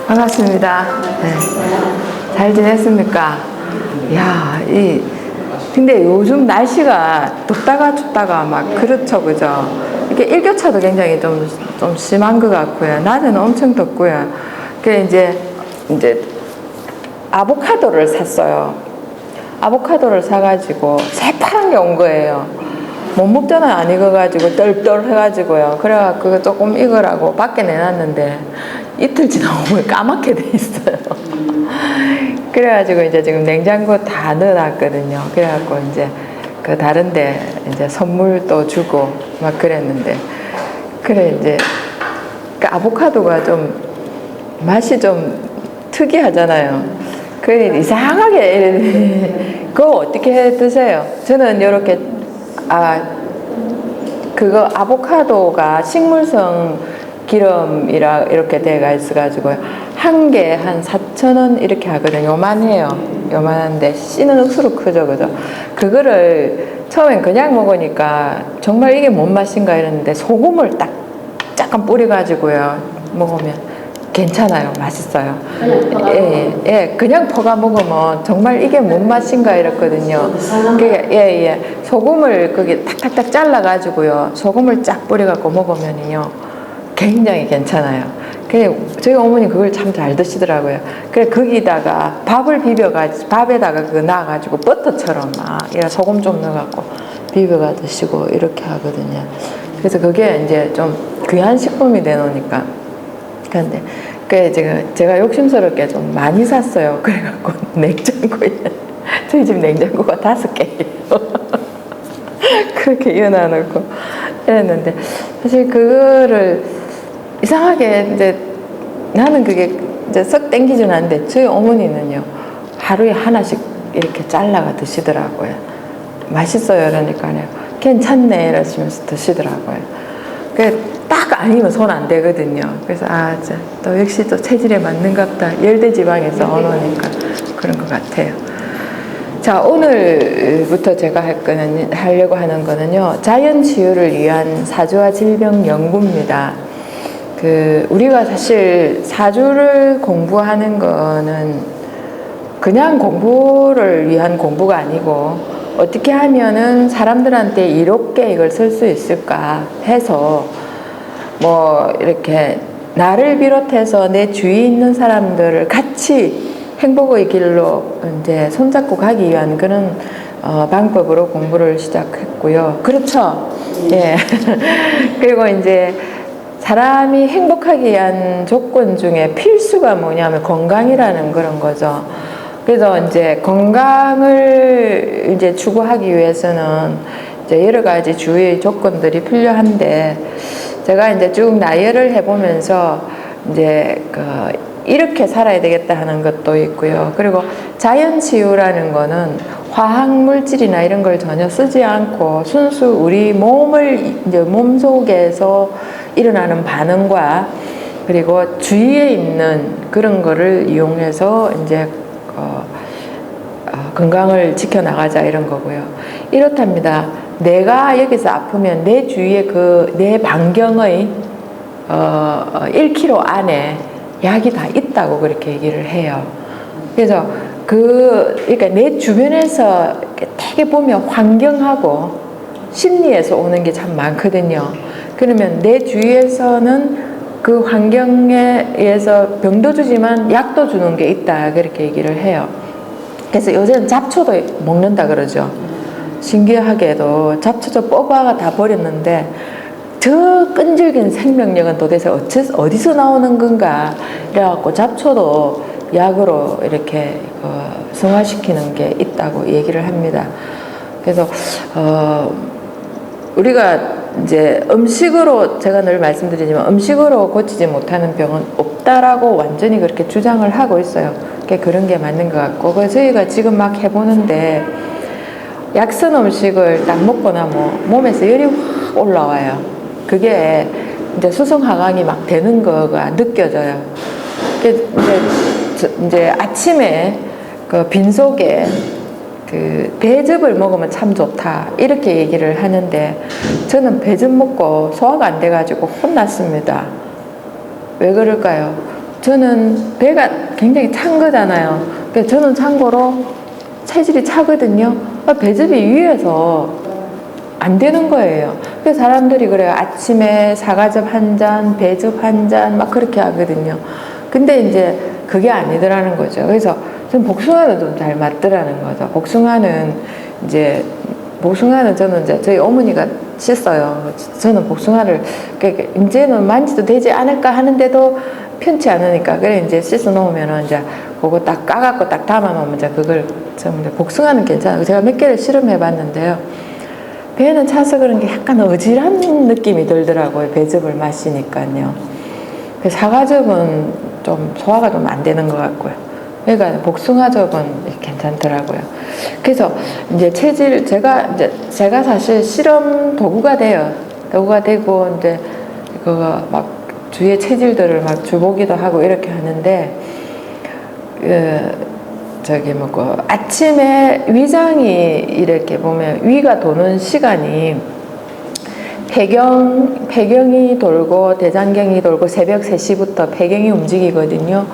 반갑습니다. 네. 잘 지냈습니까? 야, 근데 요즘 날씨가 덥다가 춥다가 막 그렇죠, 그죠? 이렇게 일교차도 굉장히 좀 심한 것 같고요. 낮에는 엄청 덥고요. 이제 아보카도를 샀어요. 아보카도를 사가지고 새파란 게 온 거예요. 못 먹잖아요. 안 익어가지고 떨떨 해가지고요. 그래갖고 조금 익으라고 밖에 내놨는데 이틀 지나면 까맣게 돼 있어요. 그래가지고 이제 지금 냉장고 다 넣어놨거든요. 그래갖고 이제 그 다른데 이제 선물도 주고 막 그랬는데, 그래 이제 그 아보카도가 좀 맛이 좀 특이하잖아요. 그래 이상하게 그거 어떻게 해 드세요? 저는 이렇게 그거 아보카도가 식물성 기름이라 이렇게 돼가 있어가지고요. 한 개 한 4,000원 이렇게 하거든요. 요만해요. 요만한데 씨는 억수로 크죠, 그죠? 그거를 처음엔 그냥 먹으니까 정말 이게 뭔 맛인가 이랬는데 소금을 딱 약간 뿌려가지고요 먹으면 괜찮아요. 맛있어요. 예, 그냥 퍼가 먹으면 정말 이게 뭔 맛인가 이랬거든요. 소금을 거기 탁탁탁 잘라가지고요. 소금을 쫙 뿌려갖고 먹으면요. 굉장히 괜찮아요. 저희 어머니 그걸 참 잘 드시더라고요. 그래, 거기다가 밥을 비벼가지고, 밥에다가 그거 놔가지고 버터처럼 소금 좀 넣어갖고 비벼가 드시고 이렇게 하거든요. 그래서 그게 이제 좀 귀한 식품이 되노니까. 근데 제가 욕심스럽게 좀 많이 샀어요. 그래갖고 냉장고에 저희 집 냉장고가 5개예요. 그렇게 이어놔놓고 이랬는데, 사실 그거를 이상하게 이제 나는 그게 이제 썩 땡기지는 않는데 저희 어머니는요 하루에 하나씩 이렇게 잘라가 드시더라고요. 맛있어요. 그러니까요. 괜찮네 이러시면서 드시더라고요. 딱 아니면 손 안 대거든요. 그래서 또 역시 또 체질에 맞는갑다. 열대지방에서 오니까 그런 것 같아요. 자, 오늘부터 제가 하려고 하는 거는요, 자연 치유를 위한 사주와 질병 연구입니다. 우리가 사실 사주를 공부하는 거는 그냥 공부를 위한 공부가 아니고, 어떻게 하면은 사람들한테 이롭게 이걸 쓸 수 있을까 해서 이렇게 나를 비롯해서 내 주위에 있는 사람들을 같이 행복의 길로 이제 손잡고 가기 위한 그런 방법으로 공부를 시작했고요. 그렇죠? 예. 그리고 이제 사람이 행복하기 위한 조건 중에 필수가 뭐냐면 건강이라는 그런 거죠. 그래서 이제 건강을 이제 추구하기 위해서는 이제 여러 가지 주의 조건들이 필요한데, 제가 이제 쭉 나열을 해보면서 이제 이렇게 살아야 되겠다 하는 것도 있고요. 그리고 자연 치유라는 거는 화학 물질이나 이런 걸 전혀 쓰지 않고 순수 우리 몸 속에서 일어나는 반응과 그리고 주위에 있는 그런 거를 이용해서 이제 건강을 지켜나가자 이런 거고요. 이렇답니다. 내가 여기서 아프면 내 주위에 내 반경의 1km 안에 약이 다 있다고 그렇게 얘기를 해요. 그래서 그러니까 내 주변에서 되게 보면 환경하고 심리에서 오는 게 참 많거든요. 그러면 내 주위에서는 그 환경에 의해서 병도 주지만 약도 주는 게 있다 그렇게 얘기를 해요. 그래서 요새는 잡초도 먹는다 그러죠. 신기하게도 잡초도 뽑아가 다 버렸는데 저 끈질긴 생명력은 도대체 어디서 나오는 건가 이래갖고 잡초도 약으로 이렇게 승화시키는 게 있다고 얘기를 합니다. 그래서 우리가 이제 음식으로, 제가 늘 말씀드리지만 음식으로 고치지 못하는 병은 없다라고 완전히 그렇게 주장을 하고 있어요. 그런 게 맞는 것 같고, 그래서 저희가 지금 막 해보는데 약선 음식을 딱 먹고 나면 몸에서 열이 확 올라와요. 그게 이제 수성하강이 막 되는 거가 느껴져요. 이제 아침에 빈속에 배즙을 먹으면 참 좋다 이렇게 얘기를 하는데, 저는 배즙 먹고 소화가 안 돼가지고 혼났습니다. 왜 그럴까요? 저는 배가 굉장히 찬 거잖아요. 그러니까 저는 참고로 체질이 차거든요. 배즙이 위에서 안 되는 거예요. 그래서 사람들이 그래요. 아침에 사과즙 한 잔, 배즙 한 잔 막 그렇게 하거든요. 근데 이제 그게 아니더라는 거죠. 그래서 저는 복숭아는 좀 잘 맞더라는 거죠. 복숭아는 저는 이제 저희 어머니가 씻어요. 저는 복숭아를 이제는 만지도 되지 않을까 하는데도 편치 않으니까 그래 이제 씻어 놓으면은 이제 그거 딱 까갖고 딱 담아 놓으면 이제 그걸 복숭아는 괜찮아요. 제가 몇 개를 실험해 봤는데요. 배는 차서 그런 게 약간 어질한 느낌이 들더라고요. 배즙을 마시니까요. 사과즙은 좀 소화가 좀 안 되는 것 같고요. 그러니까 복숭아즙은 괜찮더라고요. 그래서 이제 제가 사실 실험 도구가 돼요. 도구가 되고 이제 그거 막 주위의 체질들을 막 줘보기도 하고 이렇게 하는데 아침에 위장이 이렇게 보면 위가 도는 시간이 폐경이 돌고 대장경이 돌고 새벽 3시부터 폐경이 움직이거든요.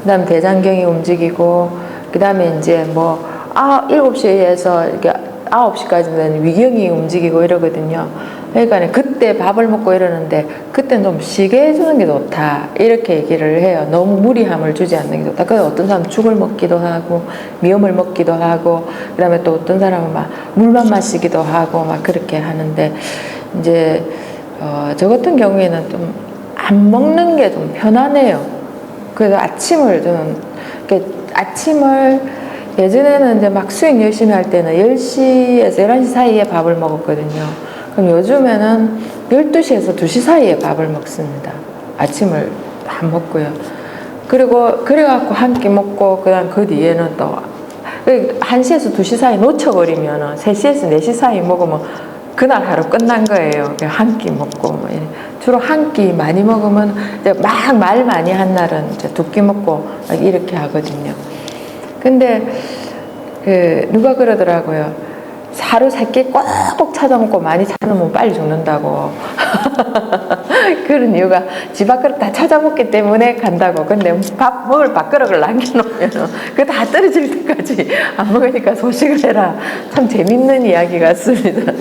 그 다음 대장경이 움직이고 그 다음에 이제 7시에서 이렇게 9시까지는 위경이 움직이고 이러거든요. 그러니까 그때 밥을 먹고 이러는데 그때는 좀 쉬게 해주는 게 좋다 이렇게 얘기를 해요. 너무 무리함을 주지 않는 게 좋다. 그래서 어떤 사람은 죽을 먹기도 하고 미음을 먹기도 하고 그 다음에 또 어떤 사람은 막 물만 마시기도 하고 막 그렇게 하는데 이제 저 같은 경우에는 좀 안 먹는 게 좀 편하네요. 그래서 아침을 예전에는 이제 막 수행 열심히 할 때는 10시에서 11시 사이에 밥을 먹었거든요. 그럼 요즘에는 12시에서 2시 사이에 밥을 먹습니다. 아침을 안 먹고요. 그래갖고 한 끼 먹고, 그 뒤에는 또, 1시에서 2시 사이 놓쳐버리면 3시에서 4시 사이 먹으면 그날 하루 끝난 거예요. 한 끼 먹고. 주로 한 끼 많이 먹으면 이제 막 말 많이 한 날은 이제 2끼 먹고 이렇게 하거든요. 근데 누가 그러더라고요. 하루 3끼 꼭꼭 찾아 먹고 많이 찾아먹으면 빨리 죽는다고. 그런 이유가 집 밥그릇 다 찾아 먹기 때문에 간다고. 근데 밥 먹을 밥그릇을 남겨놓으면 그거 다 떨어질 때까지 안 먹으니까 소식을 해라. 참 재밌는 이야기 같습니다.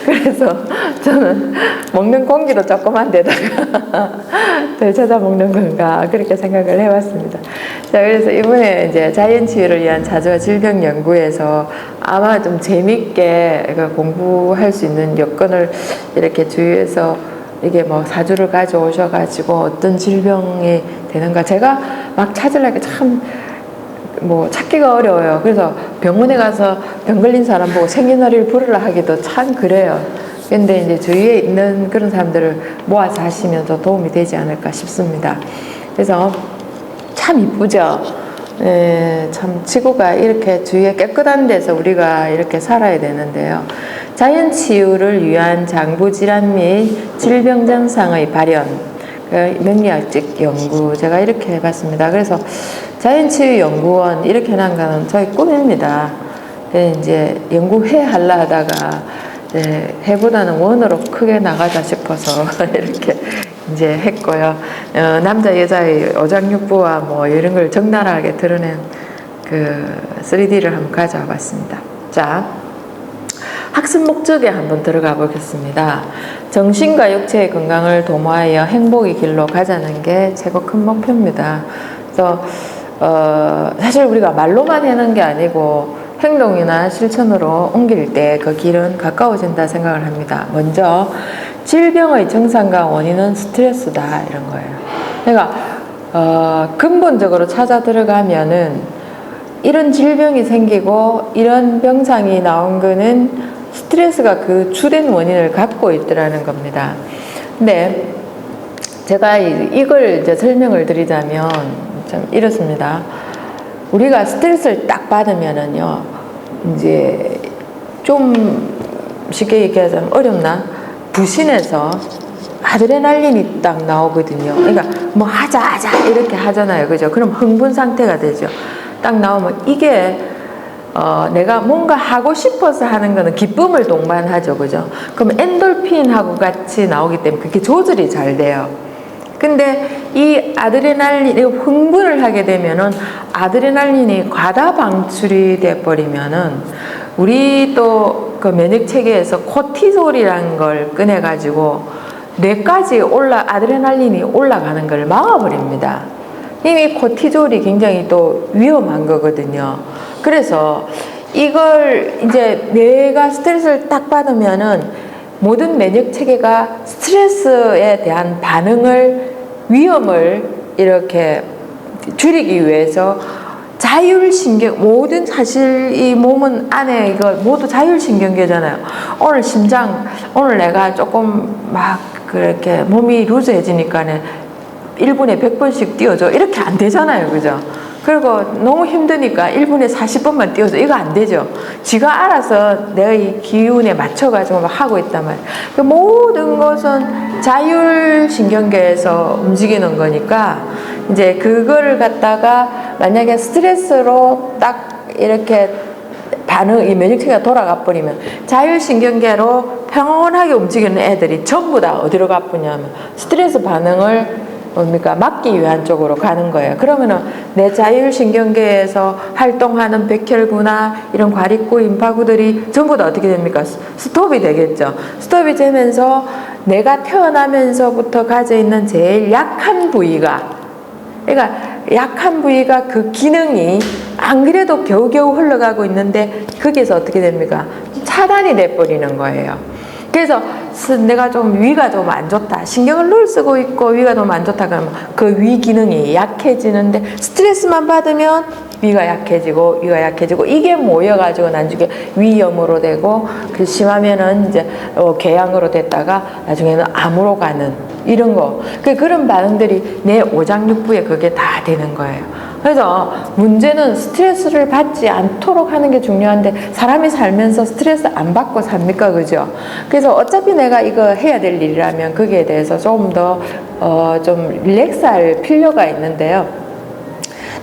그래서 저는 먹는 공기도 조그만 데다가 덜 찾아 먹는 건가 그렇게 생각을 해봤습니다. 자, 그래서 이번에 이제 자연치유를 위한 자조와 질병 연구에서 아마 좀 재밌게 공부할 수 있는 여건을 이렇게 주위에서 이게 사주를 가져오셔가지고 어떤 질병이 되는가 제가 막 찾으려니까 참 찾기가 어려워요. 그래서 병원에 가서 병 걸린 사람 보고 생년월일 부르려 하기도 참 그래요. 근데 이제 주위에 있는 그런 사람들을 모아서 하시면 더 도움이 되지 않을까 싶습니다. 그래서 참 이쁘죠. 참 지구가 이렇게 주위에 깨끗한 데서 우리가 이렇게 살아야 되는데요. 자연치유를 위한 장부질환 및 질병증상의 발현, 명리학적 연구 제가 이렇게 해봤습니다. 그래서 자연치유연구원 이렇게 해놓은 거는 저희 꿈입니다. 이제 연구회 하려 하다가 해보다는 원으로 크게 나가자 싶어서 이렇게 이제 했고요. 남자 여자의 오장육부와 이런 걸 적나라하게 드러낸 3D를 한번 가져와 봤습니다. 자, 학습 목적에 한번 들어가 보겠습니다. 정신과 육체의 건강을 도모하여 행복의 길로 가자는 게 최고 큰 목표입니다. 그래서 사실 우리가 말로만 하는 게 아니고 행동이나 실천으로 옮길 때 그 길은 가까워진다 생각을 합니다. 먼저 질병의 증상과 원인은 스트레스다 이런 거예요. 그러니까 근본적으로 찾아 들어가면은 이런 질병이 생기고 이런 병상이 나온 거는 스트레스가 그 주된 원인을 갖고 있더라는 겁니다. 근데 제가 이걸 이제 설명을 드리자면 참 이렇습니다. 우리가 스트레스를 딱 받으면은요, 이제 좀 쉽게 얘기하자면 어렵나? 부신해서 아드레날린이 딱 나오거든요. 그러니까 하자 이렇게 하잖아요. 그죠? 그럼 흥분 상태가 되죠. 딱 나오면 이게 내가 뭔가 하고 싶어서 하는 거는 기쁨을 동반하죠. 그죠? 그럼 엔돌핀하고 같이 나오기 때문에 그게 조절이 잘 돼요. 근데 이 아드레날린, 흥분을 하게 되면은 아드레날린이 과다 방출이 돼 버리면은 우리 또 그 면역 체계에서 코티솔이라는 걸 꺼내가지고 뇌까지 아드레날린이 올라가는 걸 막아버립니다. 이미 코티졸이 굉장히 또 위험한 거거든요. 그래서 이걸 이제 뇌가 스트레스를 딱 받으면은 모든 면역 체계가 스트레스에 대한 위험을 이렇게 줄이기 위해서 자율신경, 모든 사실 이 몸은 안에 이거 모두 자율신경계잖아요. 오늘 심장, 오늘 내가 조금 막 그렇게 몸이 루즈해지니까는 1분에 100번씩 뛰어줘. 이렇게 안 되잖아요. 그죠? 그리고 너무 힘드니까 1분에 40번만 뛰어줘. 이거 안 되죠. 지가 알아서 내가 이 기운에 맞춰가지고 막 하고 있단 말이에요. 그 모든 것은 자율신경계에서 움직이는 거니까 이제 그거를 갖다가 만약에 스트레스로 딱 이렇게 이 면역체계가 돌아가 버리면 자율신경계로 평온하게 움직이는 애들이 전부 다 어디로 가버냐면 스트레스 반응을 막기 위한 쪽으로 가는 거예요. 그러면은 내 자율신경계에서 활동하는 백혈구나 이런 과립구, 임파구들이 전부 다 어떻게 됩니까? 스톱이 되겠죠. 스톱이 되면서 내가 태어나면서부터 가져 있는 제일 약한 부위가, 그러니까 약한 부위가 그 기능이 안 그래도 겨우겨우 흘러가고 있는데 거기에서 어떻게 됩니까? 차단이 돼버리는 거예요. 그래서 내가 좀 위가 좀 안 좋다, 신경을 늘 쓰고 있고 위가 좀 안 좋다 그러면 그 위 기능이 약해지는데 스트레스만 받으면 위가 약해지고 이게 모여가지고 나중에 위염으로 되고 그 심하면은 이제 궤양으로 됐다가 나중에는 암으로 가는 이런 거, 그런 반응들이 내 오장육부에 그게 다 되는 거예요. 그래서 문제는 스트레스를 받지 않도록 하는 게 중요한데 사람이 살면서 스트레스 안 받고 삽니까? 그죠? 그래서 어차피 내가 이거 해야 될 일이라면 거기에 대해서 조금 더 좀 릴렉스할 필요가 있는데요.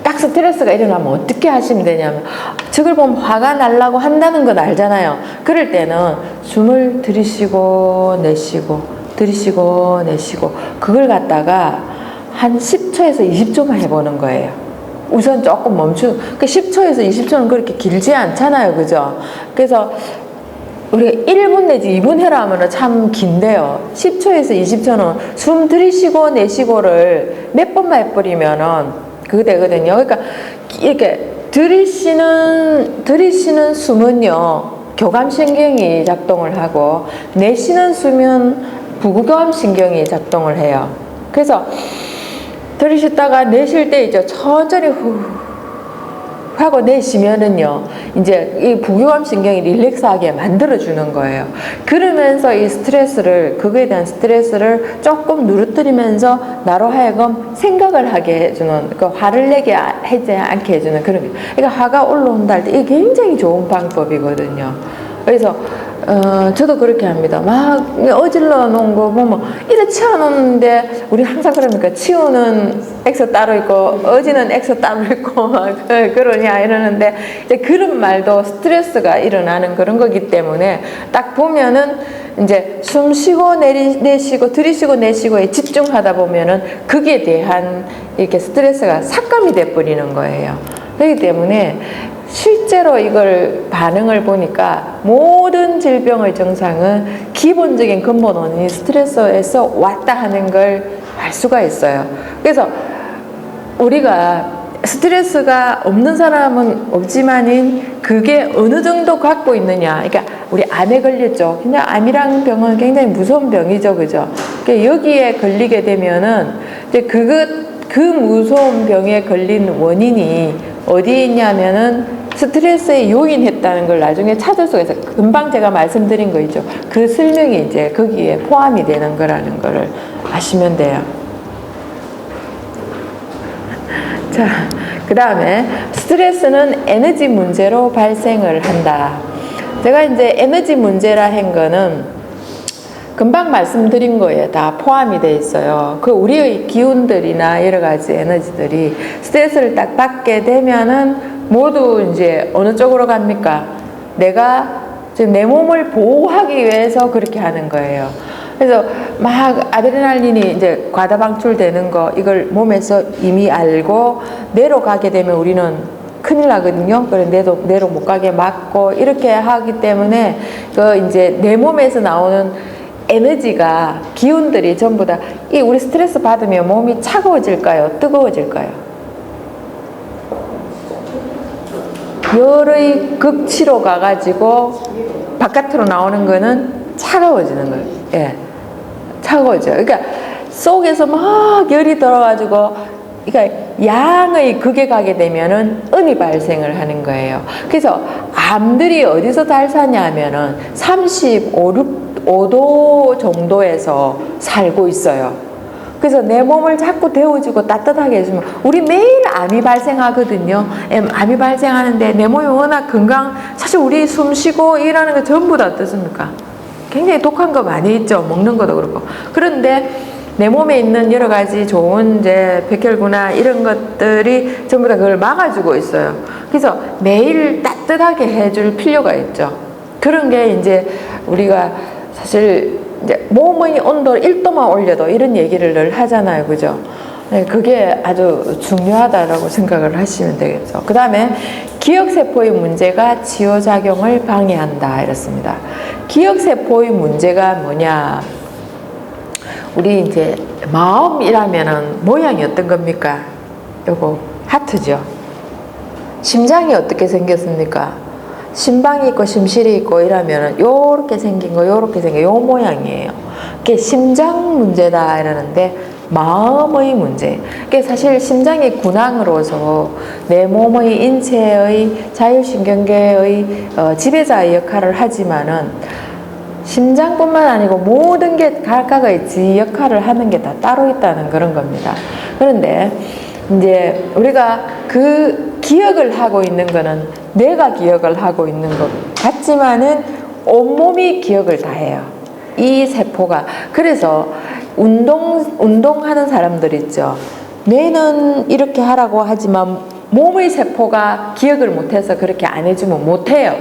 딱 스트레스가 일어나면 어떻게 하시면 되냐면 저걸 보면 화가 나려고 한다는 건 알잖아요. 그럴 때는 숨을 들이쉬고 내쉬고 들이쉬고 내쉬고 그걸 갖다가 한 10초에서 20초만 해보는 거예요. 우선 조금 그 10초에서 20초는 그렇게 길지 않잖아요. 그죠? 그래서 우리가 1분 내지 2분 해라 하면 참 긴데요. 10초에서 20초는 숨 들이쉬고 내쉬고를 몇 번만 해버리면은 그거 되거든요. 그러니까 이렇게 들이쉬는 숨은요, 교감신경이 작동을 하고 내쉬는 숨은 부교감신경이 작동을 해요. 그래서 들이쉬다가 내쉴 때 이제 천천히 후 하고 내쉬면은요, 이제 이 부교감 신경이 릴렉스하게 만들어주는 거예요. 그러면서 이 그거에 대한 스트레스를 조금 누르뜨리면서 나로 하여금 생각을 하게 해주는, 그러니까 화를 내게 하지 않게 해주는 그런 게. 그러니까 화가 올라온다 할 때 이게 굉장히 좋은 방법이거든요. 그래서 저도 그렇게 합니다. 막 어질러 놓은 거 보면 이래 치워놓는데 우리 항상 그러니까 치우는 X 따로 있고 어지는 X 따로 있고 막 그러냐 이러는데 이제 그런 말도 스트레스가 일어나는 그런 거기 때문에 딱 보면은 이제 숨 쉬고 내쉬고 들이쉬고 내쉬고에 집중하다 보면은 거기에 대한 이렇게 스트레스가 삭감이 돼 버리는 거예요. 그렇기 때문에 실제로 이걸 반응을 보니까 모든 질병의 증상은 기본적인 근본 원인이 스트레스에서 왔다 하는 걸 알 수가 있어요. 그래서 우리가 스트레스가 없는 사람은 없지만은 그게 어느 정도 갖고 있느냐. 그러니까 우리 암에 걸렸죠. 그냥 암이란 병은 굉장히 무서운 병이죠. 그죠? 그러니까 여기에 걸리게 되면은 이제 그 무서운 병에 걸린 원인이 어디에 있냐면은 스트레스에 요인했다는 걸 나중에 찾을 수가 있어요. 금방 제가 말씀드린 거 있죠. 그 설명이 이제 거기에 포함이 되는 거라는 거를 아시면 돼요. 자, 그 다음에 스트레스는 에너지 문제로 발생을 한다. 제가 이제 에너지 문제라 한 거는 금방 말씀드린 거에 다 포함이 돼 있어요. 그 우리의 기운들이나 여러 가지 에너지들이 스트레스를 딱 받게 되면은 모두 이제 어느 쪽으로 갑니까? 내가 지금 내 몸을 보호하기 위해서 그렇게 하는 거예요. 그래서 막 아드레날린이 이제 과다 방출되는 거 이걸 몸에서 이미 알고 뇌로 가게 되면 우리는 큰일 나거든요. 그래 뇌로 못 가게 막고 이렇게 하기 때문에 그 이제 내 몸에서 나오는 에너지가 기운들이 전부 다 이 우리 스트레스 받으면 몸이 차가워질까요? 뜨거워질까요? 열의 극치로 가가지고 바깥으로 나오는 거는 차가워지는 거예요. 예, 차가워져요. 그러니까 속에서 막 열이 들어가지고, 그러니까 양의 극에 가게 되면은 음이 발생을 하는 거예요. 그래서 암들이 어디서 잘 사냐면은 35도 정도에서 살고 있어요. 그래서 내 몸을 자꾸 데워주고 따뜻하게 해주면 우리 매일 암이 발생하거든요. 암이 발생하는데 내 몸이 워낙 사실 우리 숨 쉬고 일하는 거 전부 다 어떻습니까? 굉장히 독한 거 많이 있죠. 먹는 것도 그렇고. 그런데 내 몸에 있는 여러 가지 좋은 이제 백혈구나 이런 것들이 전부 다 그걸 막아주고 있어요. 그래서 매일 따뜻하게 해줄 필요가 있죠. 그런 게 이제 우리가 사실 이제 몸의 온도를 1도만 올려도 이런 얘기를 늘 하잖아요. 그죠? 네, 그게 아주 중요하다라고 생각을 하시면 되겠죠. 그 다음에 기억세포의 문제가 치유작용을 방해한다. 이렇습니다. 기억세포의 문제가 뭐냐? 우리 이제 마음이라면은 모양이 어떤 겁니까? 요거 하트죠. 심장이 어떻게 생겼습니까? 심방이 있고 심실이 있고 이러면은 요렇게 생긴 거, 요렇게 생긴 요 모양이에요. 그게 심장 문제다 이러는데 마음의 문제. 그게 사실 심장이 군항으로서 내 몸의 인체의 자율신경계의 지배자의 역할을 하지만은 심장뿐만 아니고 모든 게 각각의 지 역할을 하는 게 다 따로 있다는 그런 겁니다. 그런데 이제 우리가 그 기억을 하고 있는 거는 내가 기억을 하고 있는 것 같지만은 온몸이 기억을 다 해요. 이 세포가. 그래서 운동하는 사람들 있죠. 뇌는 이렇게 하라고 하지만 몸의 세포가 기억을 못해서 그렇게 안 해주면 못해요.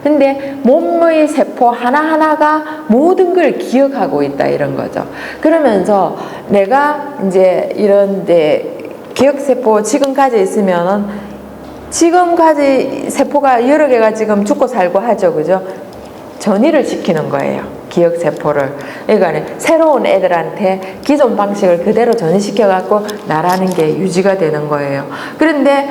근데 몸의 세포 하나하나가 모든 걸 기억하고 있다 이런 거죠. 그러면서 내가 이제 이런 기억세포 지금까지 있으면은 지금까지 세포가 여러 개가 지금 죽고 살고 하죠. 그죠? 전이를 시키는 거예요. 기억세포를. 그러니까 새로운 애들한테 기존 방식을 그대로 전이시켜갖고 나라는 게 유지가 되는 거예요. 그런데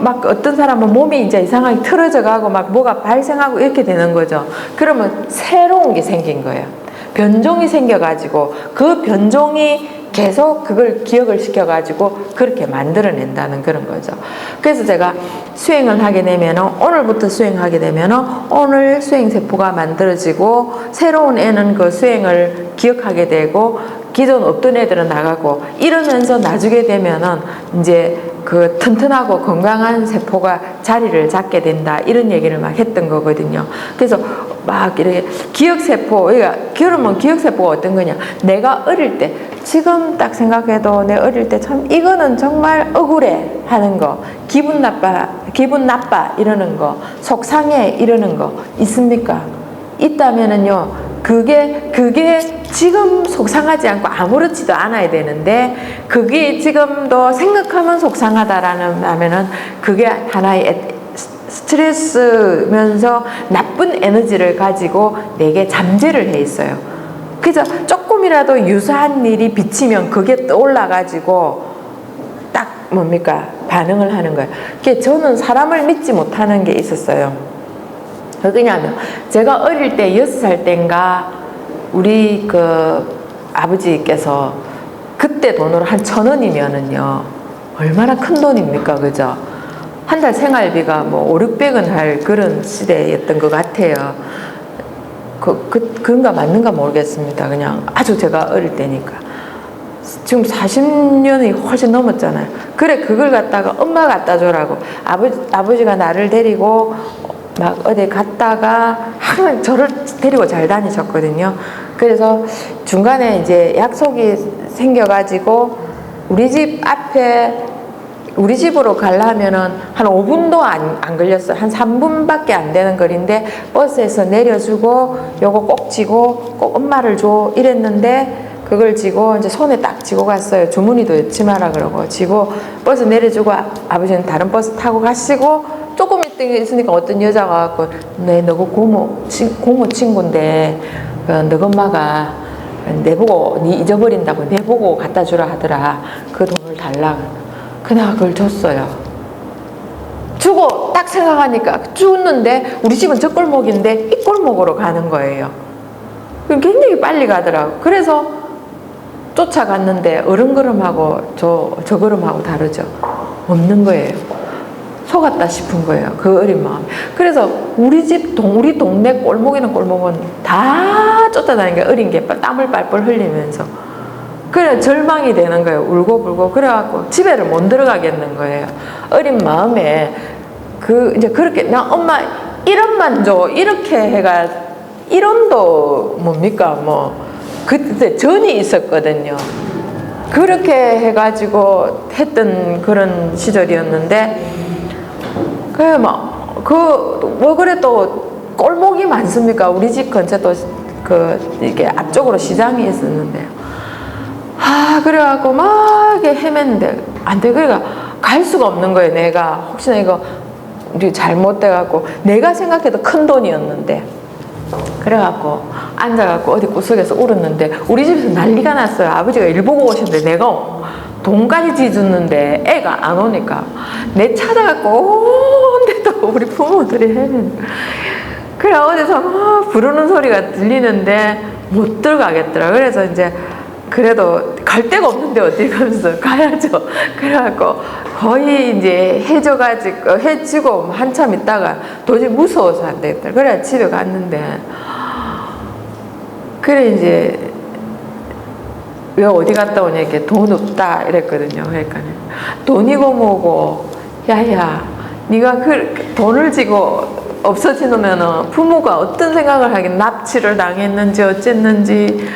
막 어떤 사람은 몸이 이제 이상하게 틀어져 가고 막 뭐가 발생하고 이렇게 되는 거죠. 그러면 새로운 게 생긴 거예요. 변종이 생겨가지고 그 변종이 계속 그걸 기억을 시켜가지고 그렇게 만들어낸다는 그런 거죠. 그래서 제가 수행을 하게 되면은 오늘부터 수행하게 되면은 오늘 수행세포가 만들어지고 새로운 애는 그 수행을 기억하게 되고 기존 없던 애들은 나가고 이러면서 나중에 되면은 이제 그 튼튼하고 건강한 세포가 자리를 잡게 된다 이런 얘기를 막 했던 거거든요. 그래서 막 이렇게 기억세포, 그러니까 그러면 기억세포가 어떤 거냐? 내가 어릴 때 지금 딱 생각해도 내 어릴 때 참 이거는 정말 억울해 하는 거, 기분 나빠 이러는 거, 속상해 이러는 거 있습니까? 있다면은요. 그게 지금 속상하지 않고 아무렇지도 않아야 되는데 그게 지금도 생각하면 속상하다라는 하면은 그게 하나의 스트레스면서 나쁜 에너지를 가지고 내게 잠재를 해 있어요. 그래서 조금이라도 유사한 일이 비치면 그게 떠올라가지고 딱 뭡니까? 반응을 하는 거예요. 그게 저는 사람을 믿지 못하는 게 있었어요. 왜냐하면 제가 어릴 때 6살 때인가 우리 그 아버지께서 그때 돈으로 한 1,000원이면은요 얼마나 큰 돈입니까? 그죠? 한 달 생활비가 뭐 500~600원 할 그런 시대였던 것 같아요. 그런가 맞는가 모르겠습니다. 그냥 아주 제가 어릴 때니까. 지금 40년이 훨씬 넘었잖아요. 그래 그걸 갖다가 엄마가 갖다 줘라고 아버지가 나를 데리고 막 어디 갔다가 항상 저를 데리고 잘 다니셨거든요. 그래서 중간에 이제 약속이 생겨가지고 우리 집 앞에 우리 집으로 가려면은 한 5분도 안 걸렸어요. 한 3분밖에 안 되는 거리인데 버스에서 내려주고 요거 꼭 쥐고 꼭 엄마를 줘 이랬는데 그걸 쥐고 이제 손에 딱 쥐고 갔어요. 주머니도 넣지 마라 그러고 쥐고 버스 내려주고 아버지는 다른 버스 타고 가시고 조금 있으니까 어떤 여자가 와갖고 네 너가 고모 친구인데 너 엄마가 내보고 네 잊어버린다고 내보고 갖다 주라 하더라. 그 돈을 달라. 그냥 그걸 줬어요. 주고 딱 생각하니까 줬는데 우리 집은 저 골목인데 이 골목으로 가는 거예요. 굉장히 빨리 가더라고. 그래서 쫓아갔는데 어른 걸음하고 저 걸음하고 다르죠. 없는 거예요. 속았다 싶은 거예요. 그 어린 마음. 그래서 우리 동네 골목이나 골목은 다 쫓아다니는 어린 게 땀을 빨빨 흘리면서. 그래 절망이 되는 거예요. 울고불고. 그래갖고 집에를 못 들어가겠는 거예요. 어린 마음에 이제 그렇게 나 엄마 1원만 줘 이렇게 해가 1원도 뭡니까 뭐 그때 전이 있었거든요. 그렇게 해가지고 했던 그런 시절이었는데 뭐 그래 또 꼴목이 많습니까? 우리 집 근처 또 이게 앞쪽으로 시장이 있었는데 그래갖고 막 이렇게 헤맸는데 안 돼. 그러니까 갈 수가 없는 거예요. 내가 혹시나 이거 잘못돼갖고 내가 생각해도 큰 돈이었는데 그래갖고 앉아갖고 어디 구석에서 울었는데 우리 집에서 난리가 났어요. 아버지가 일 보고 오셨는데 내가 돈까지 지줬는데 애가 안 오니까 내 찾아갖고 온데도 우리 부모들이 헤매는 그래 어디서 막 부르는 소리가 들리는데 못 들어가겠더라. 그래서 이제 그래도 갈 데가 없는데 어디 가면서 가야죠. 그래갖고 거의 이제 해지고 한참 있다가 도저히 무서워서 안 되겠다. 그래 집에 갔는데 그래 이제 왜 어디 갔다 오냐 이렇게 돈 없다 이랬거든요. 그러니까 돈이고 뭐고 야야 네가 돈을 지고 없어지면은 부모가 어떤 생각을 하긴 납치를 당했는지 어쨌는지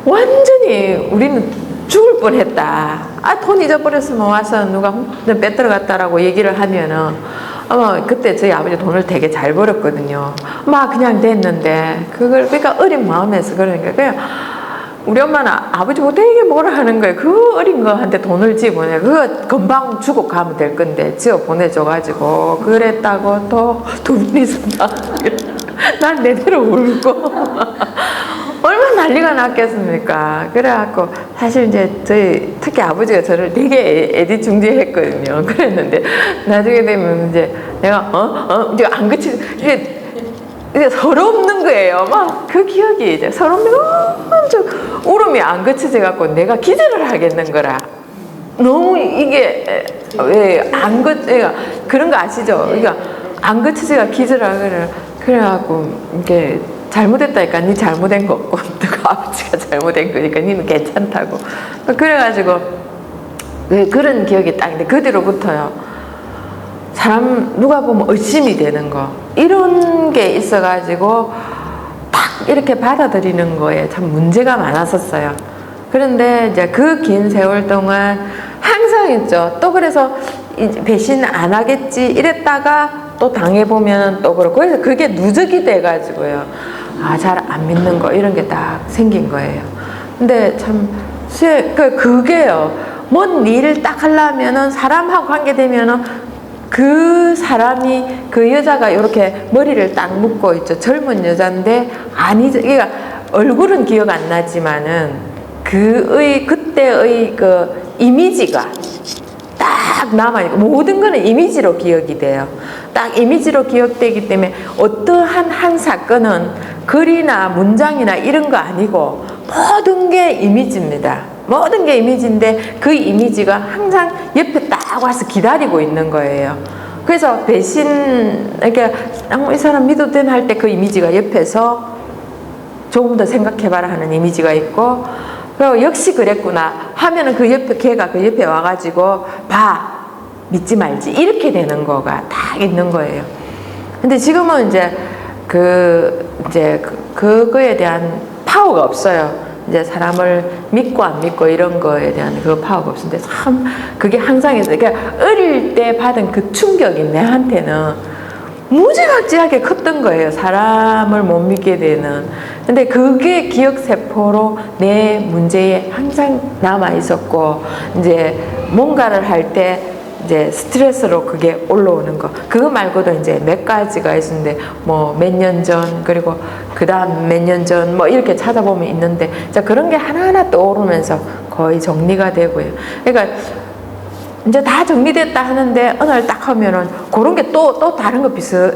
완전히 우리는 죽을 뻔했다. 돈 잊어버렸으면 와서 누가 뺏들어갔다라고 얘기를 하면은 아마 그때 저희 아버지 돈을 되게 잘 벌었거든요. 막 그냥 됐는데 그러니까 어린 마음에서 그러니까 그냥 우리 엄마는 아버지가 되게 뭐라 하는 거예요. 그 어린 거한테 돈을 지보내 그거 금방 주고 가면 될 건데 지어 보내줘가지고 그랬다고 또 두 분이서 난 내대로 울고 얼마나 난리가 났겠습니까. 그래갖고 사실 이제 저희 특히 아버지가 저를 되게 애디중지했거든요. 그랬는데 나중에 되면 이제 내가 이제 안 그치 이제 서럽는 거예요. 막 그 기억이 이제 서럽는 엄청 울음이 안 그쳐져 갖고 내가 기절을 하겠는 거라. 너무 이게 왜 안 그런 거 아시죠? 그러니까 안 그쳐져가 기절을 그래갖고 이게 잘못했다니까 니 잘못된 거 없고 누가 아버지가 잘못된 거니까 니는 괜찮다고 그래가지고 그런 기억이 딱 있는데 그 뒤로부터요 사람 누가 보면 의심이 되는 거 이런 게 있어가지고 딱 이렇게 받아들이는 거에 참 문제가 많았었어요. 그런데 이제 그 긴 세월 동안 항상 있죠. 또 그래서 배신 안 하겠지 이랬다가 또 당해보면 또 그렇고 그래서 그게 누적이 돼가지고요. 잘 안 믿는 거 이런 게 딱 생긴 거예요. 근데 참 그게요. 뭔 일을 딱 하려면은 사람하고 관계되면은 그 사람이 그 여자가 이렇게 머리를 딱 묶고 있죠. 젊은 여잔데 아니죠. 그러니까 얼굴은 기억 안 나지만은 그때의 그 이미지가 딱 남아있고 모든 거는 이미지로 기억이 돼요. 딱 이미지로 기억되기 때문에 어떠한 한 사건은 글이나 문장이나 이런 거 아니고 모든 게 이미지입니다. 모든 게 이미지인데 그 이미지가 항상 옆에 딱 와서 기다리고 있는 거예요. 그래서 배신 이렇게 이 사람 믿어도 되나 할 때 그 이미지가 옆에서 조금 더 생각해봐라 하는 이미지가 있고 그리고 역시 그랬구나 하면은 그 옆에 걔가 그 옆에 와가지고 봐 믿지 말지 이렇게 되는 거가 딱 있는 거예요. 근데 지금은 이제 그거에 대한 파워가 없어요. 이제 사람을 믿고 안 믿고 이런 거에 대한 그 파워가 없는데 참 그게 항상 있어요. 그러니까 어릴 때 받은 그 충격이 내한테는 무지막지하게 컸던 거예요. 사람을 못 믿게 되는. 근데 그게 기억세포로 내 문제에 항상 남아 있었고, 이제 뭔가를 할 때 이제 스트레스로 그게 올라오는 거. 그거 말고도 이제 몇 가지가 있는데, 뭐 몇 년 전, 그리고 그 다음 몇 년 전, 뭐 이렇게 찾아보면 있는데, 자, 그런 게 하나하나 떠오르면서 거의 정리가 되고요. 그러니까 이제 다 정리됐다 하는데 어느 날 딱 하면은 그런 게 또 다른 거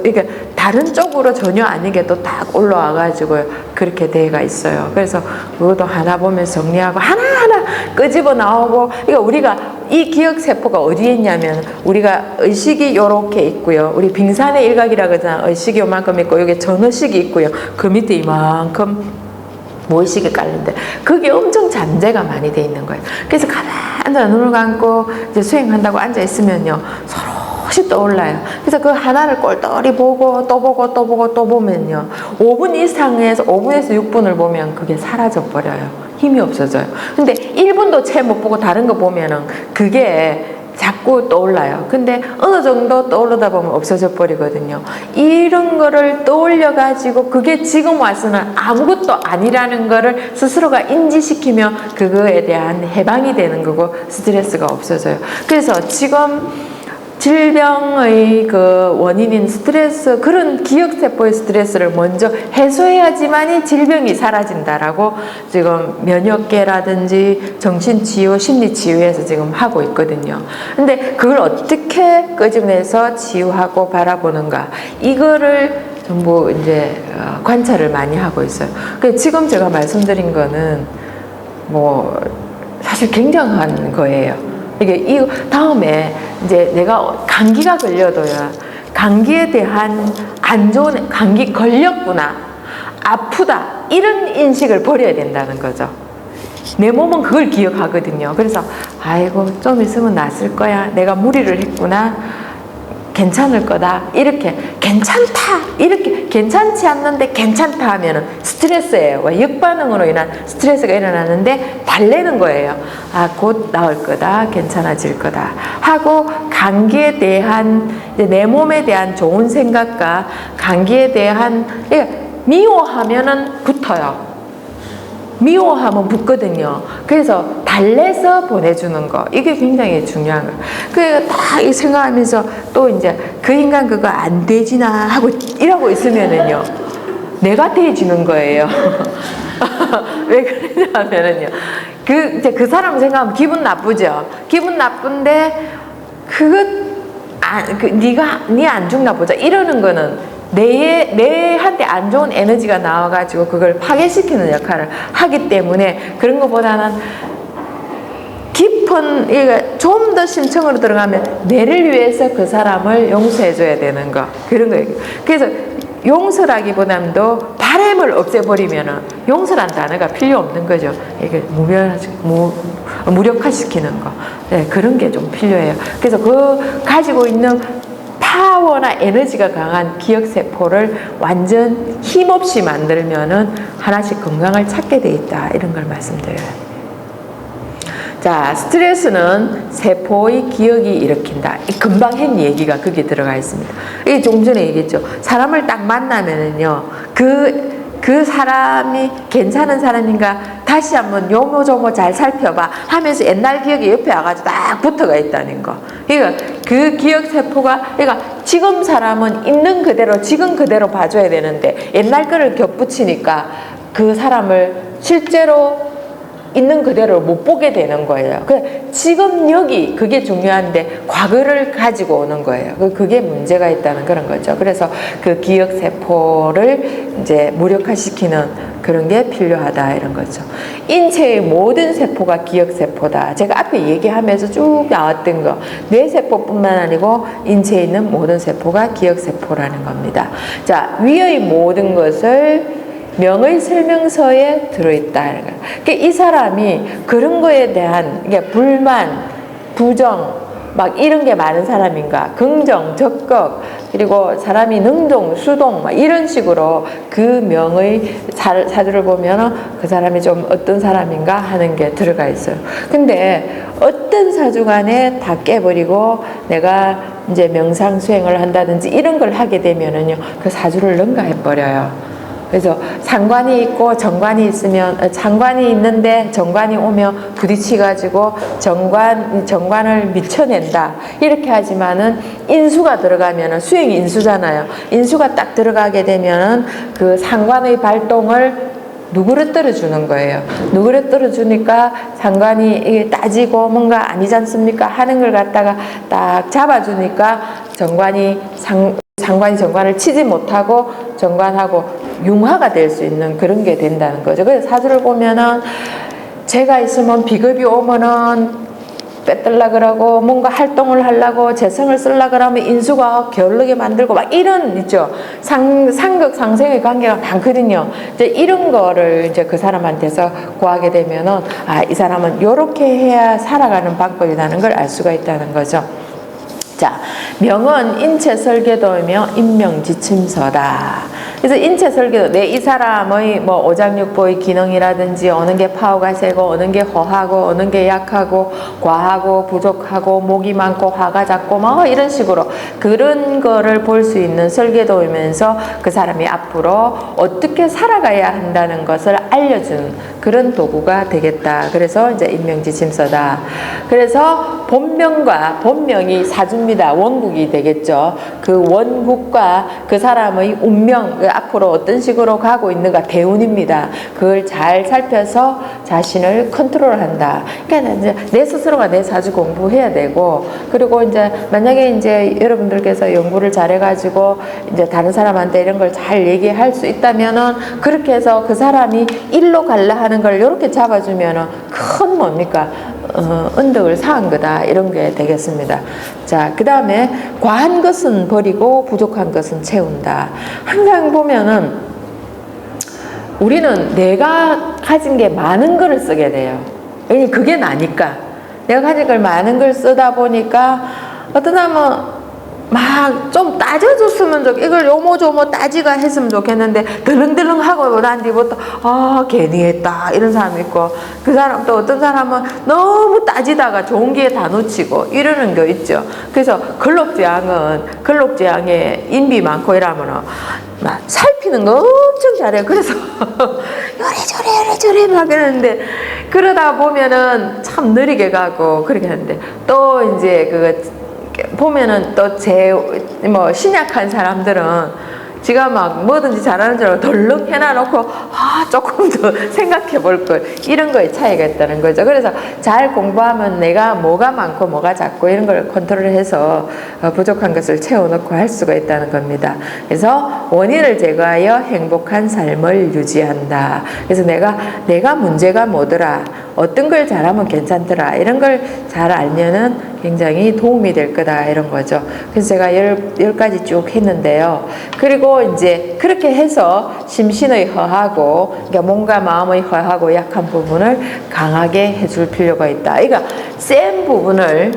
이게 다른 쪽으로 전혀 아니게 또 딱 올라와 가지고 그렇게 돼가 있어요. 그래서 그것도 하나 보면서 정리하고 하나하나 끄집어 나오고, 그러니까 우리가 이 기억 세포가 어디에 있냐면 우리가 의식이 요렇게 있고요. 우리 빙산의 일각이라 그러잖아. 의식이 요만큼 있고 여기 전의식이 있고요. 그 밑에 이만큼 무의식이 깔린데 그게 엄청 잔재가 많이 돼 있는 거예요. 그래서 가만히 눈을 감고 이제 수행한다고 앉아 있으면요 서로씩 떠올라요. 그래서 그 하나를 꼴똘히 보고 또 보고 또 보고 또 보면요 5분 이상에서 5분에서 6분을 보면 그게 사라져 버려요. 힘이 없어져요. 근데 1분도 채 못 보고 다른 거 보면은 그게 자꾸 떠올라요. 근데 어느 정도 떠오르다 보면 없어져 버리거든요. 이런 거를 떠올려 가지고 그게 지금 와서는 아무것도 아니라는 거를 스스로가 인지시키면 그거에 대한 해방이 되는 거고 스트레스가 없어져요. 그래서 지금 질병의 그 원인인 스트레스, 그런 기억세포의 스트레스를 먼저 해소해야지만이 질병이 사라진다라고 지금 면역계라든지 정신치유, 심리치유에서 지금 하고 있거든요. 근데 그걸 어떻게 끄집어내서 치유하고 바라보는가, 이거를 전부 이제 관찰을 많이 하고 있어요. 지금 제가 말씀드린 거는 뭐 사실 굉장한 거예요. 이게 이 다음에 이제 내가 감기가 걸려도요, 감기에 대한 안 좋은, 감기 걸렸구나, 아프다, 이런 인식을 버려야 된다는 거죠. 내 몸은 그걸 기억하거든요. 그래서 아이고 좀 있으면 낫을 거야, 내가 무리를 했구나, 괜찮을 거다, 이렇게 괜찮다, 이렇게 괜찮지 않는데 괜찮다 하면은 스트레스예요. 역반응으로 인한 스트레스가 일어나는데 달래는 거예요. 아, 곧 나을 거다, 괜찮아질 거다 하고, 감기에 대한 내 몸에 대한 좋은 생각과 감기에 대한, 미워하면은 붙어요. 미워하면 붙거든요. 그래서 달래서 보내주는 거, 이게 굉장히 중요한 거예요. 그래서 딱 생각하면서 또 이제 그 인간 그거 안 되지나 하고 이러고 있으면은요 내가 돼지는 거예요. 왜 그러냐면은요, 이제 그 사람 생각하면 기분 나쁘죠. 기분 나쁜데 네 안 죽나 보자 이러는 거는 내한테 안 좋은 에너지가 나와가지고 그걸 파괴시키는 역할을 하기 때문에, 그런 것보다는 깊은, 좀 더 심층으로 들어가면 내를 위해서 그 사람을 용서해줘야 되는 거, 그런 거예요. 그래서 용서라기보다도 바램을 없애버리면은 용서란 단어가 필요 없는 거죠. 이게 무력화시키는 거, 네, 그런 게 좀 필요해요. 그래서 그 가지고 있는 파워나 에너지가 강한 기억세포를 완전 힘없이 만들면은 하나씩 건강을 찾게 돼 있다, 이런 걸 말씀드려요. 자, 스트레스는 세포의 기억이 일으킨다. 금방 했 얘기가 거기에 들어가 있습니다. 이게 조금 전에 얘기했죠. 사람을 딱 만나면은요, 그 사람이 괜찮은 사람인가 다시 한번 요모조모 잘 살펴봐 하면서 옛날 기억이 옆에 와가지고 딱 붙어가 있다는 거. 그러니까 그 기억세포가, 그러니까 지금 사람은 있는 그대로 지금 그대로 봐줘야 되는데 옛날 거를 겹붙이니까 그 사람을 실제로 있는 그대로 못 보게 되는 거예요. 지금 여기 그게 중요한데 과거를 가지고 오는 거예요. 그게 문제가 있다는 그런 거죠. 그래서 그 기억 세포를 이제 무력화시키는 그런 게 필요하다, 이런 거죠. 인체의 모든 세포가 기억 세포다. 제가 앞에 얘기하면서 쭉 나왔던 거, 뇌 세포뿐만 아니고 인체에 있는 모든 세포가 기억 세포라는 겁니다. 자, 위의 모든 것을 명의 설명서에 들어있다. 그러니까 이 사람이 그런 거에 대한 불만, 부정, 막 이런 게 많은 사람인가, 긍정, 적극, 그리고 사람이 능동, 수동 막 이런 식으로 그 명의 사주를 보면 그 사람이 좀 어떤 사람인가 하는 게 들어가 있어요. 근데 어떤 사주 간에 다 깨버리고 내가 이제 명상 수행을 한다든지 이런 걸 하게 되면은요, 그 사주를 능가해 버려요. 그래서 상관이 있고 정관이 있으면, 상관이 있는데 정관이 오면 부딪혀가지고 정관을 밀쳐낸다 이렇게 하지만은 인수가 들어가면은, 수행이 인수잖아요. 인수가 딱 들어가게 되면은 그 상관의 발동을 누그러뜨려 주는 거예요. 누그러뜨려 주니까 상관이 따지고 뭔가 아니지 않습니까 하는 걸 갖다가 딱 잡아주니까 상관이 정관을 치지 못하고 정관하고 융화가 될 수 있는 그런 게 된다는 거죠. 그래서 사주를 보면은 제가 있으면 비겁이 오면은 빼들라 그러고 뭔가 활동을 하려고 재성을 쓰려 그러면 인수가 게을르게 만들고 막 이런 있죠. 상극 상생의 관계가 많거든요. 이제 이런 거를 이제 그 사람한테서 구하게 되면은 이 사람은 요렇게 해야 살아가는 방법이라는 걸 알 수가 있다는 거죠. 자, 명은 인체 설계도이며 인명지침서다. 그래서 인체 설계도, 내 이 사람의 뭐 오장육부의 기능이라든지 어느 게 파워가 세고 어느 게 허하고 어느 게 약하고 과하고 부족하고 목이 많고 화가 작고 뭐 이런 식으로 그런 거를 볼 수 있는 설계도이면서 그 사람이 앞으로 어떻게 살아가야 한다는 것을 알려준 그런 도구가 되겠다. 그래서 이제 인명지침서다. 그래서 본명이 사주입니다. 원국이 되겠죠. 그 원국과 그 사람의 운명, 앞으로 어떤 식으로 가고 있는가, 대운입니다. 그걸 잘 살펴서 자신을 컨트롤한다. 그러니까 이제 내 스스로가 내 사주 공부해야 되고, 그리고 이제 만약에 이제 여러분들께서 연구를 잘해가지고 이제 다른 사람한테 이런 걸 잘 얘기할 수 있다면은 그렇게 해서 그 사람이 일로 갈라 하는 걸 이렇게 잡아주면은 큰 뭡니까? 은덕을 사한 거다 이런 게 되겠습니다. 자, 그 다음에 과한 것은 버리고 부족한 것은 채운다. 항상 보면은 우리는 내가 가진 게 많은 거를 쓰게 돼요. 왜냐면 그게 나니까. 내가 가진 걸 많은 걸 쓰다 보니까 어떤 사람은 막 좀 따져줬으면 이걸 요모조모 따지가 했으면 좋겠는데 덜렁덜렁하고 난 뒤부터 괜히 했다 이런 사람이 있고, 그 사람 또 어떤 사람은 너무 따지다가 좋은 기회 다 놓치고 이러는 거 있죠. 그래서 근록지향에 인비 많고 이러면은 막 살피는 거 엄청 잘해요. 그래서 요래저래 막 이러는데 그러다 보면은 참 느리게 가고 그렇게 하는데, 또 이제 보면은 또 신약한 사람들은 지가 막 뭐든지 잘하는 줄 알고 덜렁 해놔놓고 조금 더 생각해 볼 걸, 이런 거에 차이가 있다는 거죠. 그래서 잘 공부하면 내가 뭐가 많고 뭐가 작고 이런 걸 컨트롤해서 부족한 것을 채워넣고 할 수가 있다는 겁니다. 그래서 원인을 제거하여 행복한 삶을 유지한다. 그래서 내가 문제가 뭐더라, 어떤 걸 잘하면 괜찮더라, 이런 걸 잘 알면은 굉장히 도움이 될 거다 이런 거죠. 그래서 제가 10가지 쭉 했는데요. 그리고 이제 그렇게 해서 심신의 허하고, 그러니까 몸과 마음의 허하고 약한 부분을 강하게 해줄 필요가 있다. 그러니까 센 부분을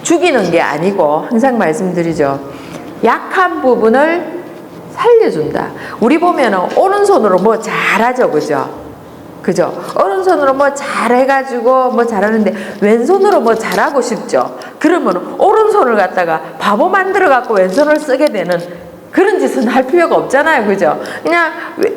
죽이는 게 아니고, 항상 말씀드리죠. 약한 부분을 살려준다. 우리 보면은 오른손으로 뭐 잘하죠, 그죠? 오른손으로 뭐 잘해가지고 뭐 잘하는데 왼손으로 뭐 잘하고 싶죠? 그러면 오른손을 갖다가 바보 만들어갖고 왼손을 쓰게 되는 그런 짓은 할 필요가 없잖아요. 그죠? 그냥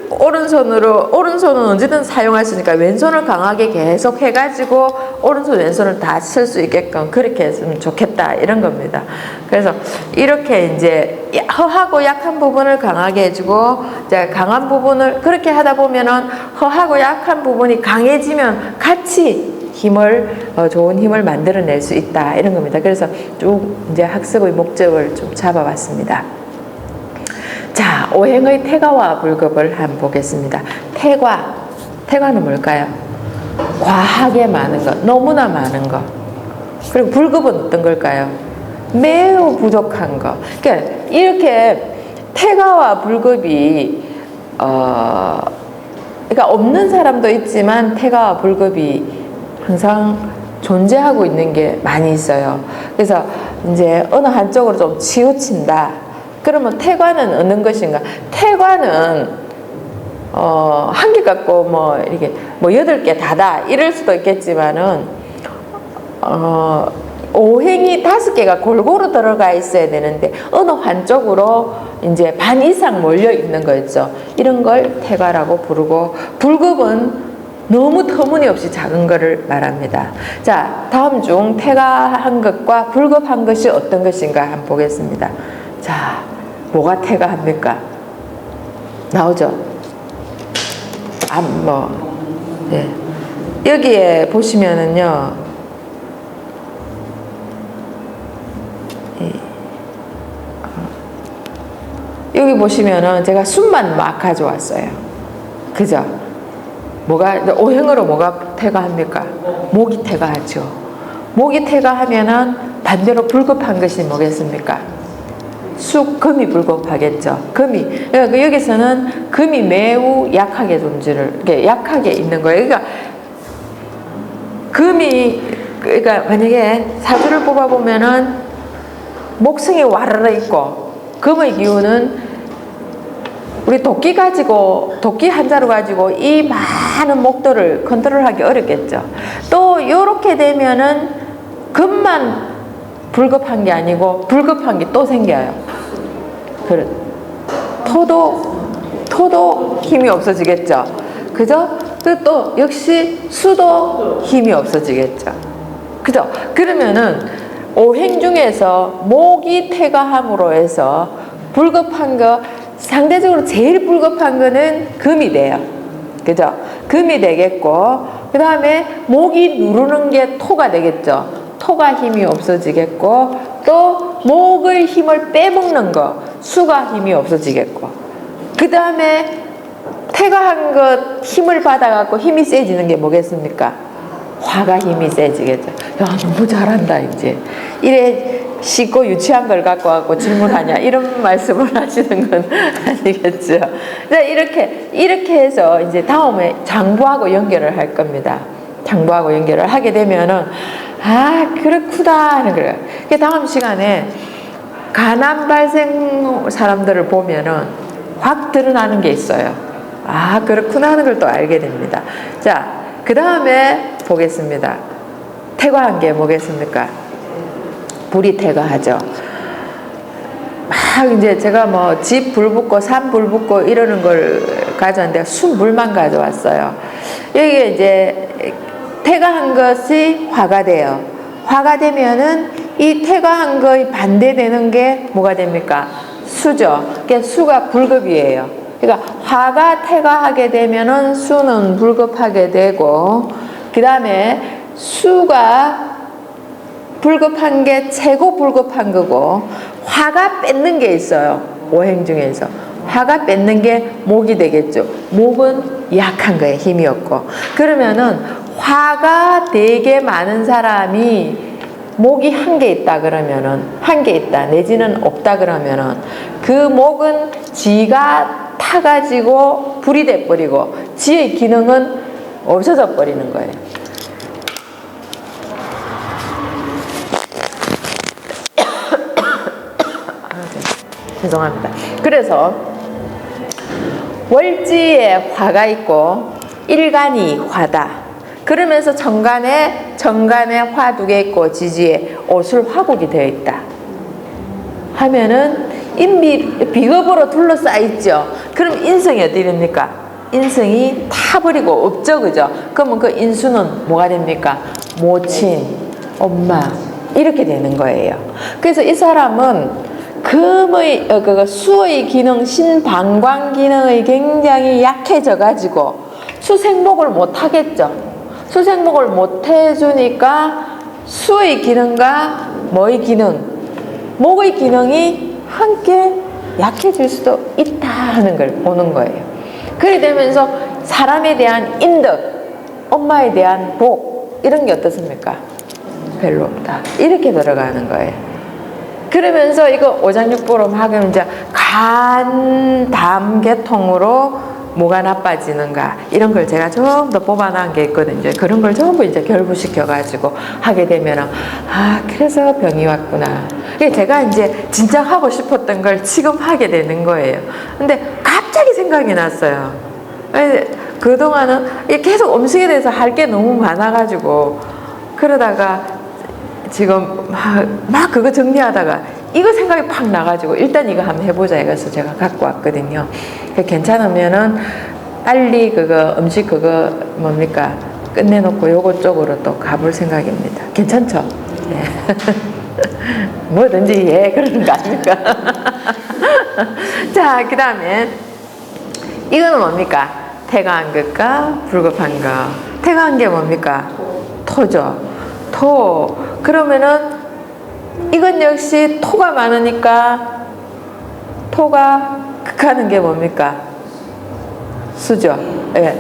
오른손은 언제든 사용할 수 있으니까 왼손을 강하게 계속 해가지고 오른손, 왼손을 다 쓸 수 있게끔 그렇게 했으면 좋겠다. 이런 겁니다. 그래서 이렇게 이제 허하고 약한 부분을 강하게 해주고, 이제 강한 부분을 그렇게 하다 보면은 허하고 약한 부분이 강해지면 같이 좋은 힘을 만들어낼 수 있다. 이런 겁니다. 그래서 쭉 이제 학습의 목적을 좀 잡아봤습니다. 자, 오행의 태가와 불급을 한번 보겠습니다. 태가는 뭘까요? 과하게 많은 것, 너무나 많은 것. 그리고 불급은 어떤 걸까요? 매우 부족한 것. 그러니까 이렇게 태가와 불급이 그러니까 없는 사람도 있지만 태가와 불급이 항상 존재하고 있는 게 많이 있어요. 그래서 이제 어느 한쪽으로 좀 치우친다. 그러면 태관은 어느 것인가? 태관은 한 개 갖고 뭐 이렇게 뭐 8개 다다 이럴 수도 있겠지만은 오행이 5개가 골고루 들어가 있어야 되는데 어느 한쪽으로 이제 반 이상 몰려 있는 거였죠. 이런 걸 태가라고 부르고, 불급은 너무 터무니없이 작은 거를 말합니다. 자, 다음 중 태가한 것과 불급한 것이 어떤 것인가 한번 보겠습니다. 자, 뭐가 태가합니까? 나오죠? 네. 여기에 보시면은요, 여기 보시면은 제가 순만 막 가져왔어요. 그죠? 오행으로 뭐가 태가합니까? 목이 태가하죠. 목이 태가하면은 반대로 불급한 것이 뭐겠습니까? 금이 불급하겠죠. 금이. 그러니까 여기서는 금이 매우 약하게 약하게 있는 거예요. 그러니까 만약에 사주를 뽑아보면은 목성이 와르르 있고, 금의 기운은 우리 도끼 한자로 가지고 이 많은 목들을 컨트롤하기 어렵겠죠. 또 이렇게 되면은 금만 불급한 게 아니고 불급한 게 또 생겨요. 토도 힘이 없어지겠죠. 그죠? 그리고 또 역시 수도 힘이 없어지겠죠. 그죠? 그러면은 오행 중에서 목이 태가함으로 해서 불급한 거, 상대적으로 제일 불급한 거는 금이 돼요. 그죠? 금이 되겠고, 그 다음에 목이 누르는 게 토가 되겠죠. 토가 힘이 없어지겠고, 또 목의 힘을 빼먹는 거, 수가 힘이 없어지겠고, 그 다음에 태가한 것 힘을 받아갖고 힘이 세지는 게 뭐겠습니까? 화가 힘이 세지겠죠. 야, 너무 잘한다, 이제. 이래 쉽고 유치한 걸 갖고 와서 질문하냐, 이런 말씀을 하시는 건 아니겠죠. 이렇게 해서 이제 다음에 장부하고 연결을 할 겁니다. 장부하고 연결을 하게 되면은, 그렇구나 하는 거예요. 그 다음 시간에 가난 발생 사람들을 보면은 확 드러나는 게 있어요. 그렇구나 하는 걸 또 알게 됩니다. 자, 그 다음에 보겠습니다. 태과한 게 뭐겠습니까? 불이 태과하죠. 이제 제가 뭐 집 불 붙고 산 불 붙고 이러는 걸 가져왔는데 순물만 가져왔어요. 여기에 이제 태과한 것이 화가 돼요. 화가 되면은 이 태과한 거에 반대되는 게 뭐가 됩니까? 수죠. 그러니까 수가 불급이에요. 그러니까 화가 태과하게 되면은 수는 불급하게 되고, 그 다음에 수가 불급한 게 최고 불급한 거고, 화가 뺏는 게 있어요. 오행 중에서 화가 뺏는 게 목이 되겠죠. 목은 약한 거예요. 힘이 없고. 그러면은 화가 되게 많은 사람이 목이 한 개 있다 그러면은, 한 개 있다 내지는 없다 그러면은, 그 목은 지가 타가지고 불이 돼버리고 지의 기능은 없어져 버리는 거예요. 죄송합니다. 그래서 월지에 화가 있고 일간이 화다. 그러면서 정간에 화 2개 있고 지지에 옷을 화국이 되어 있다 하면은 비겁으로 둘러싸여 있죠. 그럼 인성이 어떻게 됩니까? 인성이 타버리고 없죠. 그죠? 그러면 그 인수는 뭐가 됩니까? 모친, 엄마, 이렇게 되는 거예요. 그래서 이 사람은 수의 기능, 신방광 기능이 굉장히 약해져 가지고 수생목을 못 하겠죠. 수생목을 못 해주니까 수의 기능과 뭐의 기능, 목의 기능이 함께 약해질 수도 있다 하는 걸 보는 거예요. 그래 되면서 사람에 대한 인덕, 엄마에 대한 복, 이런 게 어떻습니까? 별로 없다. 이렇게 들어가는 거예요. 그러면서 이거 오장육부로 하면 이제 간, 담 계통으로 뭐가 나빠지는가 이런 걸 제가 전부 다 뽑아놓은 게 있거든요. 그런 걸 전부 이제 결부시켜 가지고 하게 되면은 그래서 병이 왔구나. 제가 이제 진짜 하고 싶었던 걸 지금 하게 되는 거예요. 근데 갑자기 생각이 났어요. 그동안은 계속 음식에 대해서 할 게 너무 많아가지고 그러다가 지금 막 그거 정리하다가 이거 생각이 팍 나가지고 일단 이거 한번 해보자 이래서 제가 갖고 왔거든요. 괜찮으면은 빨리 그거 음식 그거 뭡니까 끝내놓고 요거 쪽으로 또 가볼 생각입니다. 괜찮죠? 네. 뭐든지 예 그러는 거 아닙니까? 자, 그 다음에 이거는 뭡니까? 태가한 것과 불급한 것. 태가한 게 뭡니까? 토죠. 토. 그러면은 이건 역시 토가 많으니까 토가 극하는 게 뭡니까? 수죠. 예.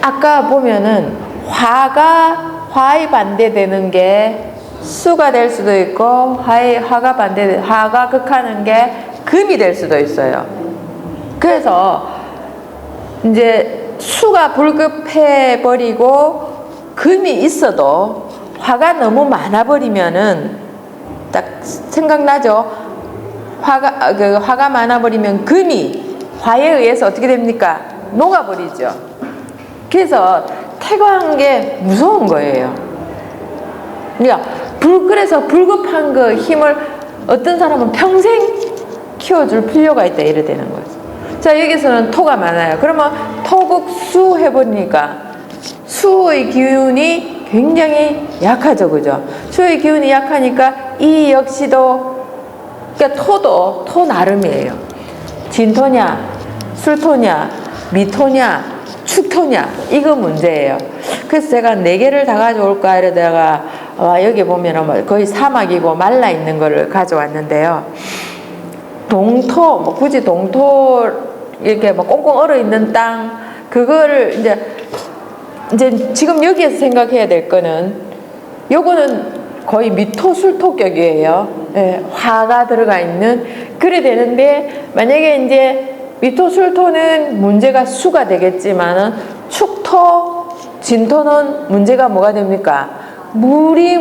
아까 보면은 화에 반대되는 게 수가 될 수도 있고 화가 극하는 게 금이 될 수도 있어요. 그래서 이제 수가 불급해 버리고 금이 있어도 화가 너무 많아 버리면은 딱 생각나죠? 화가 많아 버리면 금이 화에 의해서 어떻게 됩니까? 녹아 버리죠. 그래서 태가한 게 무서운 거예요. 그러니까 그래서 불급한 그 힘을 어떤 사람은 평생 키워줄 필요가 있다 이래 되는 거죠. 자, 여기서는 토가 많아요. 그러면 토극수 해보니까 수의 기운이 굉장히 약하죠, 그죠? 수의 기운이 약하니까 이 역시도 그러니까 토도 토 나름이에요. 진토냐, 술토냐, 미토냐, 축토냐 이거 문제예요. 그래서 제가 4개를 다 가져올까 이러다가 여기 보면은 거의 사막이고 말라 있는 거를 가져왔는데요. 동토, 굳이 동토 이렇게 꽁꽁 얼어 있는 땅 그거를 이제 지금 여기에서 생각해야 될 거는 요거는 거의 미토 술토격이에요. 예, 화가 들어가 있는 그래 되는데 만약에 이제 미토 술토는 문제가 수가 되겠지만은 축토 진토는 문제가 뭐가 됩니까? 물이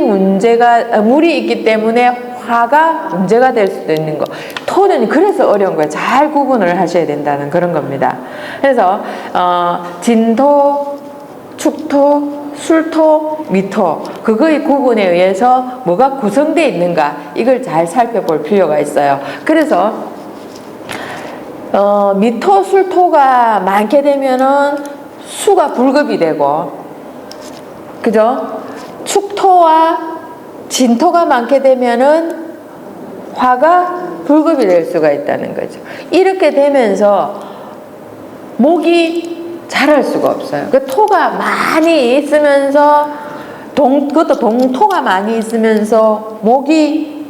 있기 때문에 화가 문제가 될 수도 있는 거. 토는 그래서 어려운 거예요. 잘 구분을 하셔야 된다는 그런 겁니다. 그래서 진토, 축토, 술토, 미토 그거의 구분에 의해서 뭐가 구성되어 있는가 이걸 잘 살펴볼 필요가 있어요. 그래서 미토, 술토가 많게 되면은 수가 불급이 되고 그죠? 축토와 진토가 많게 되면은 화가 불급이 될 수가 있다는 거죠. 이렇게 되면서 목이 자랄 수가 없어요. 그 토가 많이 있으면서 그것도 동토가 많이 있으면서 목이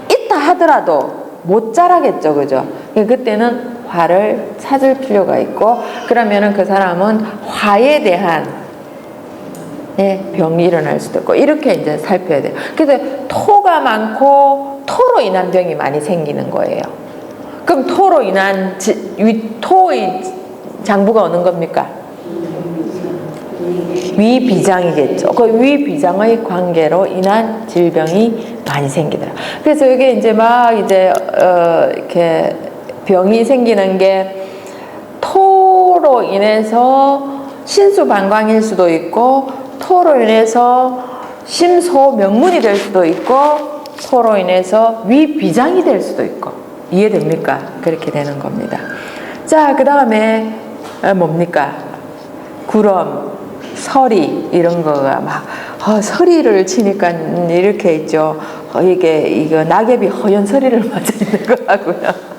있다 하더라도 못 자라겠죠, 그죠? 그때는 화를 찾을 필요가 있고 그러면은 그 사람은 화에 대한 병이 일어날 수도 있고 이렇게 이제 살펴야 돼요. 그래서 토가 많고 토로 인한 병이 많이 생기는 거예요. 그럼 토로 인한 토의 장부가 어느 겁니까? 위비장이겠죠. 그 위비장의 관계로 인한 질병이 많이 생기더라. 그래서 이게 이제 막 이렇게 병이 생기는 게 토로 인해서 신수반광일 수도 있고 토로 인해서 심소명문이 될 수도 있고 토로 인해서 위비장이 될 수도 있고 이해됩니까? 그렇게 되는 겁니다. 자, 그 다음에 뭡니까? 구름, 서리 이런 거가 막 서리를 치니까 이렇게 있죠. 이거 낙엽이 허연 서리를 맞아 있는 거 하고요.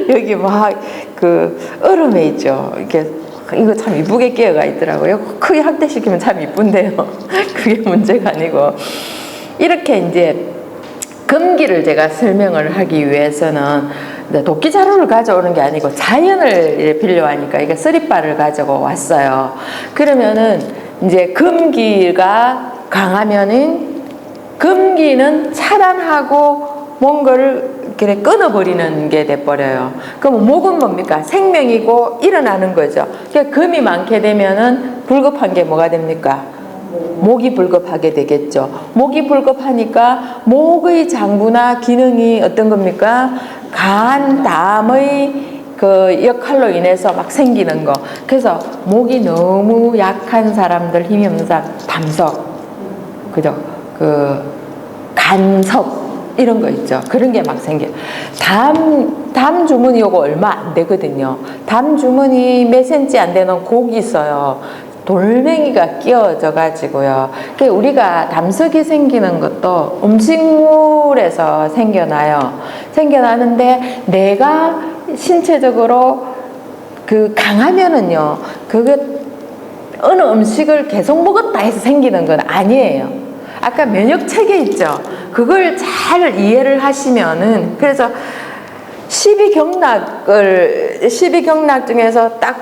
여기 막 그 얼음에 있죠. 이렇게 이거 참 이쁘게 끼어가 있더라고요. 크게 확대시키면 참 이쁜데요. 그게 문제가 아니고 이렇게 이제 금기를 제가 설명을 하기 위해서는 도끼 자루를 가져오는 게 아니고 자연을 필요하니까 이게 쓰리바를 가지고 왔어요. 그러면은 이제 금기가 강하면은 금기는 차단하고 뭔가를 그래 끊어버리는 게 돼버려요. 그럼 목은 뭡니까? 생명이고 일어나는 거죠. 그러니까 금이 많게 되면은 불급한 게 뭐가 됩니까? 목이 불급하게 되겠죠. 목이 불급하니까 목의 장부나 기능이 어떤 겁니까? 간, 담의 그 역할로 인해서 막 생기는 거. 그래서 목이 너무 약한 사람들, 힘이 없는 사람, 담석, 그죠? 그 간섭 이런 거 있죠. 그런 게 막 생겨요. 담 주머니 요거 얼마 안 되거든요. 담 주머니 몇 센치 안 되는 곡이 있어요. 돌멩이가 끼워져 가지고요. 우리가 담석이 생기는 것도 음식물에서 생겨나는데 내가 신체적으로 그 강하면은요, 그게 어느 음식을 계속 먹었다 해서 생기는 건 아니에요. 아까 면역 체계 있죠. 그걸 잘 이해를 하시면은, 그래서 12경락 중에서 딱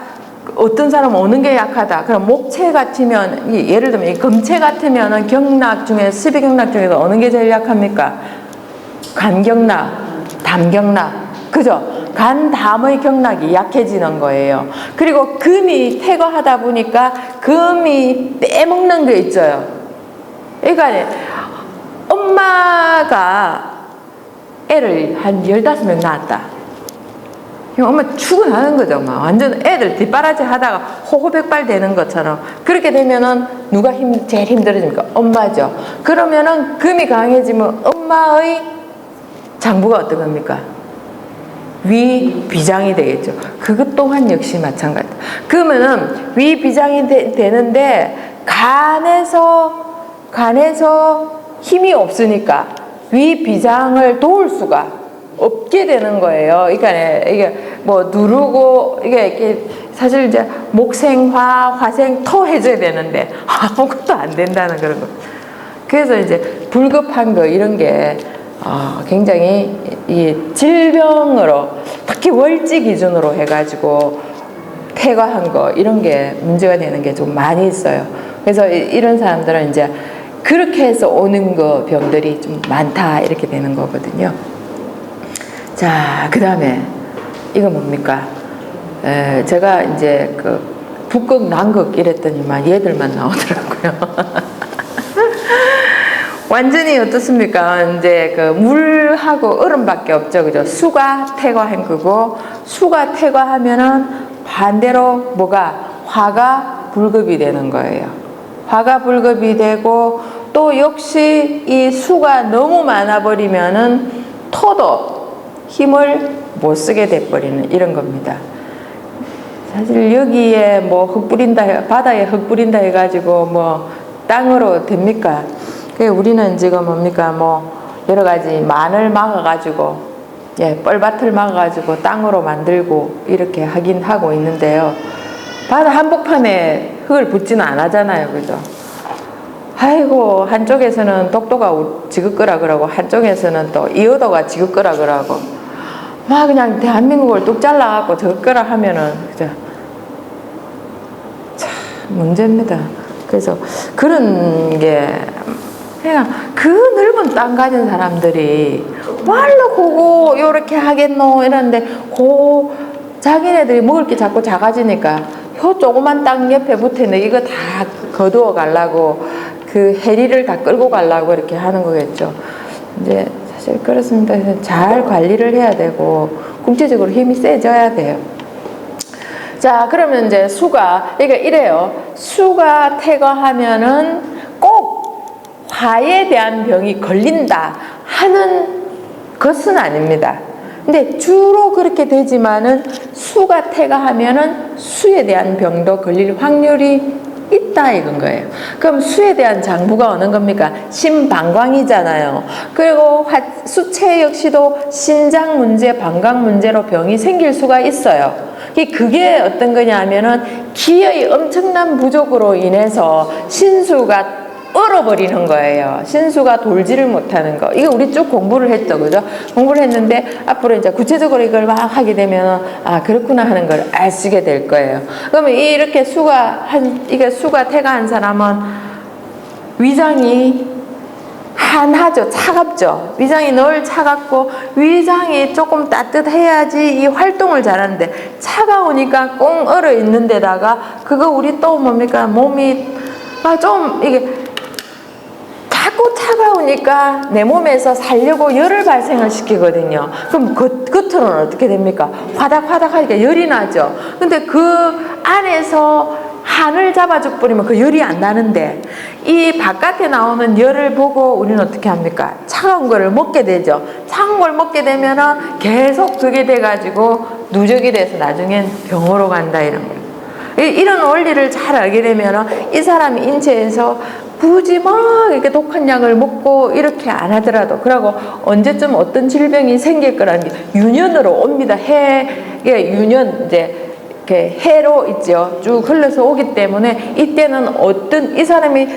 어떤 사람은 오는 게 약하다. 그럼 목체 같으면, 예를 들면 이 금체 같으면은 경락 중에 12경락 중에서 어느 게 제일 약합니까? 간경락, 담경락, 그죠? 간, 담의 경락이 약해지는 거예요. 그리고 금이 퇴거하다 보니까 금이 빼먹는 게 있어요. 그러니까 엄마가 애를 한 15명 낳았다. 엄마 출근하는 거죠. 막 완전 애들 뒷바라지 하다가 호호백발 되는 것처럼. 그렇게 되면은 누가 제일 힘들어집니까? 엄마죠. 그러면은 금이 강해지면 엄마의 장부가 어떤 겁니까? 위비장이 되겠죠. 그것 또한 역시 마찬가지다. 그러면은 위비장이 되는데 간에서 힘이 없으니까 위비장을 도울 수가 없게 되는 거예요. 그러니까 이게 뭐 누르고 이게 사실 이제 목생화, 화생, 토 해줘야 되는데 아무것도 안 된다는 그런 거. 그래서 이제 불급한 거 이런 게 굉장히 이 질병으로 특히 월지 기준으로 해가지고 퇴거한 거 이런 게 문제가 되는 게 좀 많이 있어요. 그래서 이런 사람들은 이제 그렇게 해서 오는 거 병들이 좀 많다 이렇게 되는 거거든요. 자, 그 다음에 이거 뭡니까? 제가 이제 그 북극, 남극 이랬더니만 얘들만 나오더라고요. 완전히 어떻습니까? 이제 그 물하고 얼음밖에 없죠, 그죠? 수가 퇴거한 거고, 수가 퇴거하면은 반대로 뭐가 화가 불급이 되는 거예요. 화가 불급이 되고 또 역시 이 수가 너무 많아 버리면은 토도 힘을 못 쓰게 돼 버리는 이런 겁니다. 사실 여기에 뭐 흙 뿌린다, 바다에 흙 뿌린다 해가지고 뭐 땅으로 됩니까? 우리는 지금 뭡니까? 뭐 여러 가지 만을 막아가지고 뻘밭을 막아가지고 땅으로 만들고 이렇게 하긴 하고 있는데요. 바다 한복판에 흙을 붓지는 안 하잖아요, 그죠? 아이고, 한쪽에서는 독도가 지긋거라 그러고 한쪽에서는 또 이어도가 지긋거라 그러고 막 그냥 대한민국을 뚝 잘라갖고 저거라 하면은 그죠? 참 문제입니다. 그래서 그런 게 그냥 그 넓은 땅 가진 사람들이 말로 그거 요렇게 하겠노 이러는데 자기네들이 먹을 게 자꾸 작아지니까 요 조그만 땅 옆에 붙어있는 이거 다 거두어 가려고 그 해리를 다 끌고 가려고 이렇게 하는 거겠죠. 이제 사실 그렇습니다. 잘 관리를 해야 되고 국제적으로 힘이 세져야 돼요. 자, 그러면 이제 수가 그러니까 이래요. 수가 퇴거하면은 꼭 화에 대한 병이 걸린다 하는 것은 아닙니다. 근데 주로 그렇게 되지만은 수가 퇴거하면은 수에 대한 병도 걸릴 확률이 있다 이건 거예요. 그럼 수에 대한 장부가 어느 겁니까? 심방광이잖아요. 그리고 수체 역시도 신장 문제, 방광 문제로 병이 생길 수가 있어요. 그게 어떤 거냐 하면은 기의 엄청난 부족으로 인해서 신수가 얼어버리는 거예요. 신수가 돌지를 못하는 거. 이거 우리 쭉 공부를 했죠, 그죠? 공부를 했는데 앞으로 이제 구체적으로 이걸 막 하게 되면 그렇구나 하는 걸 아시게 될 거예요. 그러면 이렇게 이게 수가 퇴가한 사람은 위장이 한하죠. 차갑죠. 위장이 늘 차갑고 위장이 조금 따뜻해야지 이 활동을 잘하는데 차가우니까 꽁 얼어 있는 데다가 그거 우리 또 뭡니까? 몸이 좀 이게 자꾸 차가우니까 내 몸에서 살려고 열을 발생을 시키거든요. 그럼 겉으로는 어떻게 됩니까? 화닥화닥 하니까 열이 나죠. 근데 그 안에서 한을 잡아줘 버리면 그 열이 안 나는데 이 바깥에 나오는 열을 보고 우리는 어떻게 합니까? 차가운 거를 먹게 되죠. 차가운 걸 먹게 되면은 계속 그게 돼가지고 누적이 돼서 나중엔 병으로 간다 이런 거예요. 이런 원리를 잘 알게 되면은 이 사람이 인체에서 굳이 막 이렇게 독한 약을 먹고 이렇게 안 하더라도 그러고 언제쯤 어떤 질병이 생길 거라는 게 유년으로 옵니다. 유년 이제 이렇게 해로 있죠. 쭉 흘러서 오기 때문에 이때는 어떤 이 사람이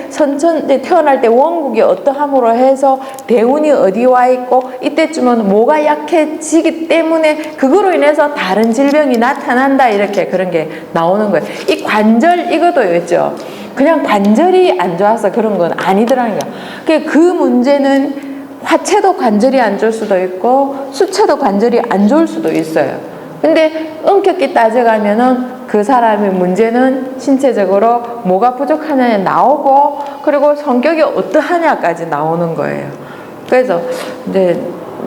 태어날 때 원국이 어떠함으로 해서 대운이 어디 와 있고 이때쯤은 뭐가 약해지기 때문에 그거로 인해서 다른 질병이 나타난다 이렇게 그런 게 나오는 거예요. 이 관절 이것도 있죠. 그냥 관절이 안 좋아서 그런 건 아니더라는 거예요. 그 문제는 화체도 관절이 안 좋을 수도 있고 수체도 관절이 안 좋을 수도 있어요. 근데 엄격히 따져가면은 그 사람의 문제는 신체적으로 뭐가 부족하냐에 나오고 그리고 성격이 어떠하냐까지 나오는 거예요. 그래서 이제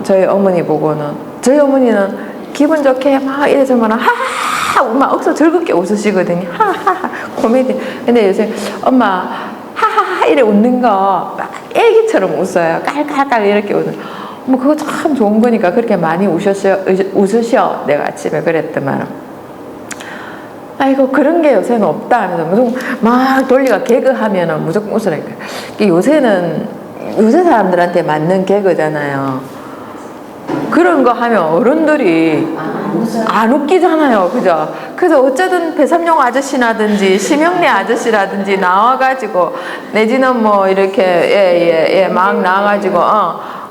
저희 어머니 보고는 저희 어머니는 기분 좋게 막 이래저러면 하하 막 억수 즐겁게 웃으시거든요. 하하하 코미디. 근데 요새 엄마 하하하 이래 웃는 거 막 애기처럼 웃어요. 깔깔깔 이렇게 웃는. 뭐 그거 참 좋은 거니까 그렇게 많이 웃으셔. 내가 아침에 그랬더만 아이고 그런 게 요새는 없다 하면서 무슨 막 돌리가 개그하면은 무조건 웃으라니까. 요새는 요새 사람들한테 맞는 개그잖아요. 그런 거 하면 어른들이 안 웃기잖아요. 그죠? 그래서 어쨌든 배삼룡 아저씨라든지 심영래 아저씨라든지 나와가지고 내지는 뭐 이렇게 막 나와가지고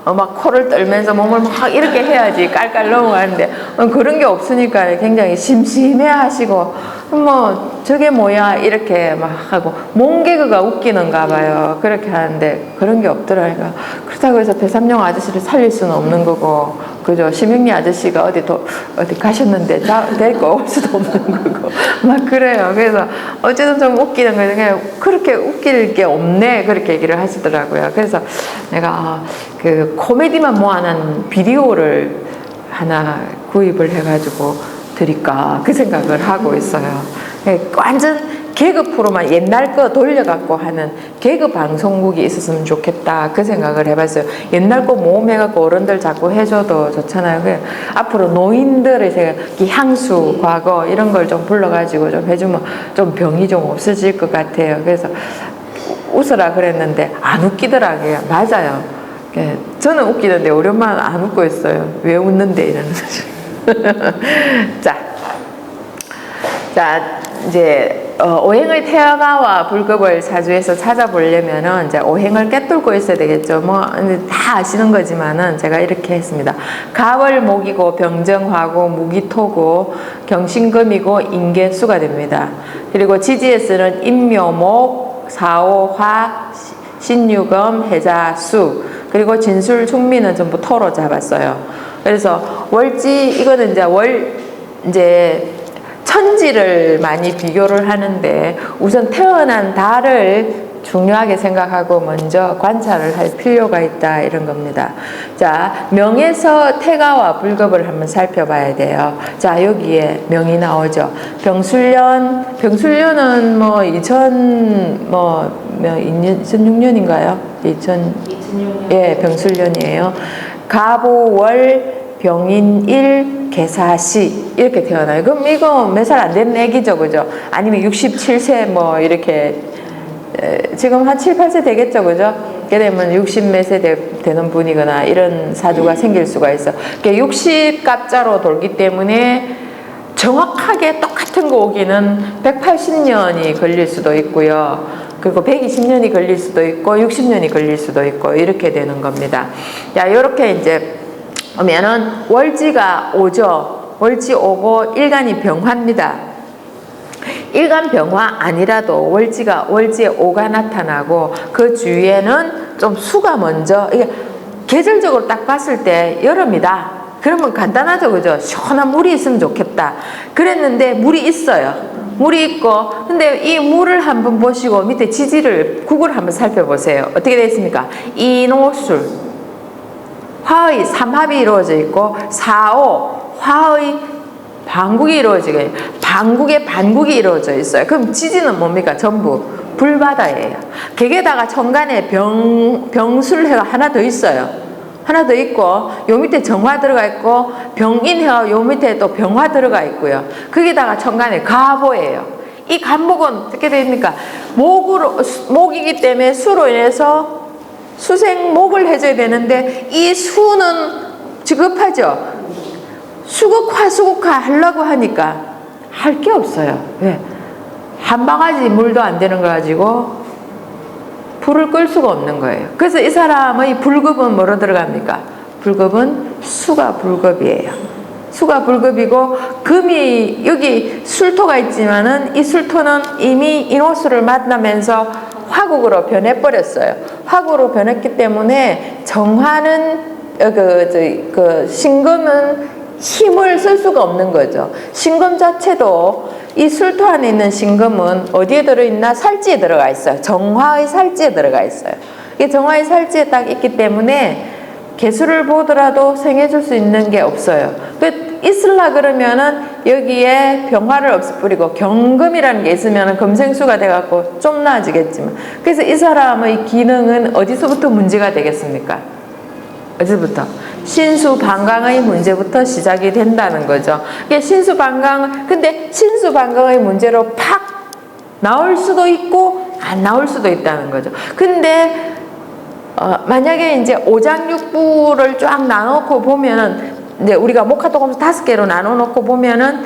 막 코를 떨면서 몸을 막 이렇게 해야지 깔깔 넘어가는데 그런 게 없으니까 굉장히 심심해 하시고 뭐 저게 뭐야 이렇게 막 하고 몸개그가 웃기는가 봐요. 그렇게 하는데 그런 게 없더라니까. 그렇다고 해서 배삼룡 아저씨를 살릴 수는 없는 거고 그죠? 심영래 아저씨가 어디 가셨는데 데리고 올 수도 없는 거고 막 그래요. 그래서 어쨌든 좀 웃기는 거예요. 그냥 그렇게 웃길 게 없네 그렇게 얘기를 하시더라고요. 그래서 내가 그 코미디만 모아놓은 비디오를 하나 구입을 해가지고 드릴까 그 생각을 하고 있어요. 완전 개그 프로만 옛날 거 돌려갖고 하는 개그 방송국이 있었으면 좋겠다 그 생각을 해봤어요. 옛날 거 모험해갖고 어른들 자꾸 해줘도 좋잖아요. 앞으로 노인들의 향수 과거 이런 걸 좀 불러가지고 좀 해주면 좀 병이 좀 없어질 것 같아요. 그래서 웃어라 그랬는데 안 웃기더라고요. 맞아요. 저는 웃기는데 우리 엄마는 안 웃고 있어요. 왜 웃는데 이러는 거죠. 자 이제 오행의 태화가와 불급을 사주에서 찾아보려면은 이제 오행을 꿰뚫고 있어야 되겠죠. 뭐 다 아시는 거지만은 제가 이렇게 했습니다. 갑을 목이고 병정화고 무기토고 경신금이고 인계수가 됩니다. 그리고 지지에서는 인묘목, 사오화, 신유금, 해자수 그리고 진술, 충미는 전부 토로 잡았어요. 그래서 월지 이거는 이제 천지를 많이 비교를 하는데 우선 태어난 달을 중요하게 생각하고 먼저 관찰을 할 필요가 있다 이런 겁니다. 자, 명에서 태가와 불급을 한번 살펴봐야 돼요. 자, 여기에 명이 나오죠. 병술년은 뭐 2006년인가요? 2006년. 예, 병술년이에요. 갑오월 병인일 개사시 이렇게 태어나요. 그럼 이거 몇 살 안 된 애기죠, 그죠? 아니면 67세 뭐 이렇게 지금 한 7, 8세 되겠죠, 그죠? 그러면 60 몇 세 되는 분이거나 이런 사주가 생길 수가 있어. 60 갑자로 돌기 때문에 정확하게 똑같은 거 오기는 180년이 걸릴 수도 있고요. 그리고 120년이 걸릴 수도 있고 60년이 걸릴 수도 있고 이렇게 되는 겁니다. 자, 이렇게 이제 오면은 월지가 오죠. 월지 오고 일간이 병화입니다. 일간 병화 아니라도 월지에 오가 나타나고 그 주위에는 좀 수가 먼저, 이게 계절적으로 딱 봤을 때 여름이다. 그러면 간단하죠, 그죠? 시원한 물이 있으면 좋겠다. 그랬는데 물이 있어요. 물이 있고, 근데 이 물을 한번 보시고 밑에 지지를, 국을 한번 살펴보세요. 어떻게 되어 있습니까? 인오술. 화의 삼합이 이루어져 있고, 사오, 화의 반국이 이루어지고, 반국의 반국이 이루어져 있어요. 그럼 지지는 뭡니까? 전부 불바다예요. 거기에다가 천간에 병술해가 하나 더 있어요. 하나 더 있고, 요 밑에 정화 들어가 있고, 병인해가 요 밑에 또 병화 들어가 있고요. 거기다가 천간에 가보예요. 이 간목은 어떻게 됩니까? 목이기 때문에 수로 인해서 수생목을 해줘야 되는데, 이 수는 지급하죠. 수국화 하려고 하니까 할 게 없어요. 왜? 한 바가지 물도 안 되는 거 가지고 불을 끌 수가 없는 거예요. 그래서 이 사람의 불급은 뭐로 들어갑니까? 불급은 수가 불급이에요. 수가 불급이고, 금이 여기 술토가 있지만은 이 술토는 이미 인호수를 만나면서 화국으로 변해버렸어요. 화국으로 변했기 때문에 정화는 신금은 힘을 쓸 수가 없는 거죠. 신금 자체도 이 술토 안에 있는 신금은 어디에 들어있나? 살지에 들어가 있어요. 정화의 살지에 들어가 있어요. 이 정화의 살지에 딱 있기 때문에 개수를 보더라도 생해줄 수 있는 게 없어요. 있으려 그러면은 여기에 병화를 없애버리고 경금이라는 게 있으면은 금생수가 돼갖고 좀 나아지겠지만, 그래서 이 사람의 기능은 어디서부터 문제가 되겠습니까? 어디서부터? 신수반강의 문제부터 시작이 된다는 거죠. 근데 신수반강의 문제로 팍 나올 수도 있고 안 나올 수도 있다는 거죠. 근데 만약에 이제 오장육부를 쫙 나눠놓고 보면은, 이제 우리가 목화토금수 5개로 나눠놓고 보면은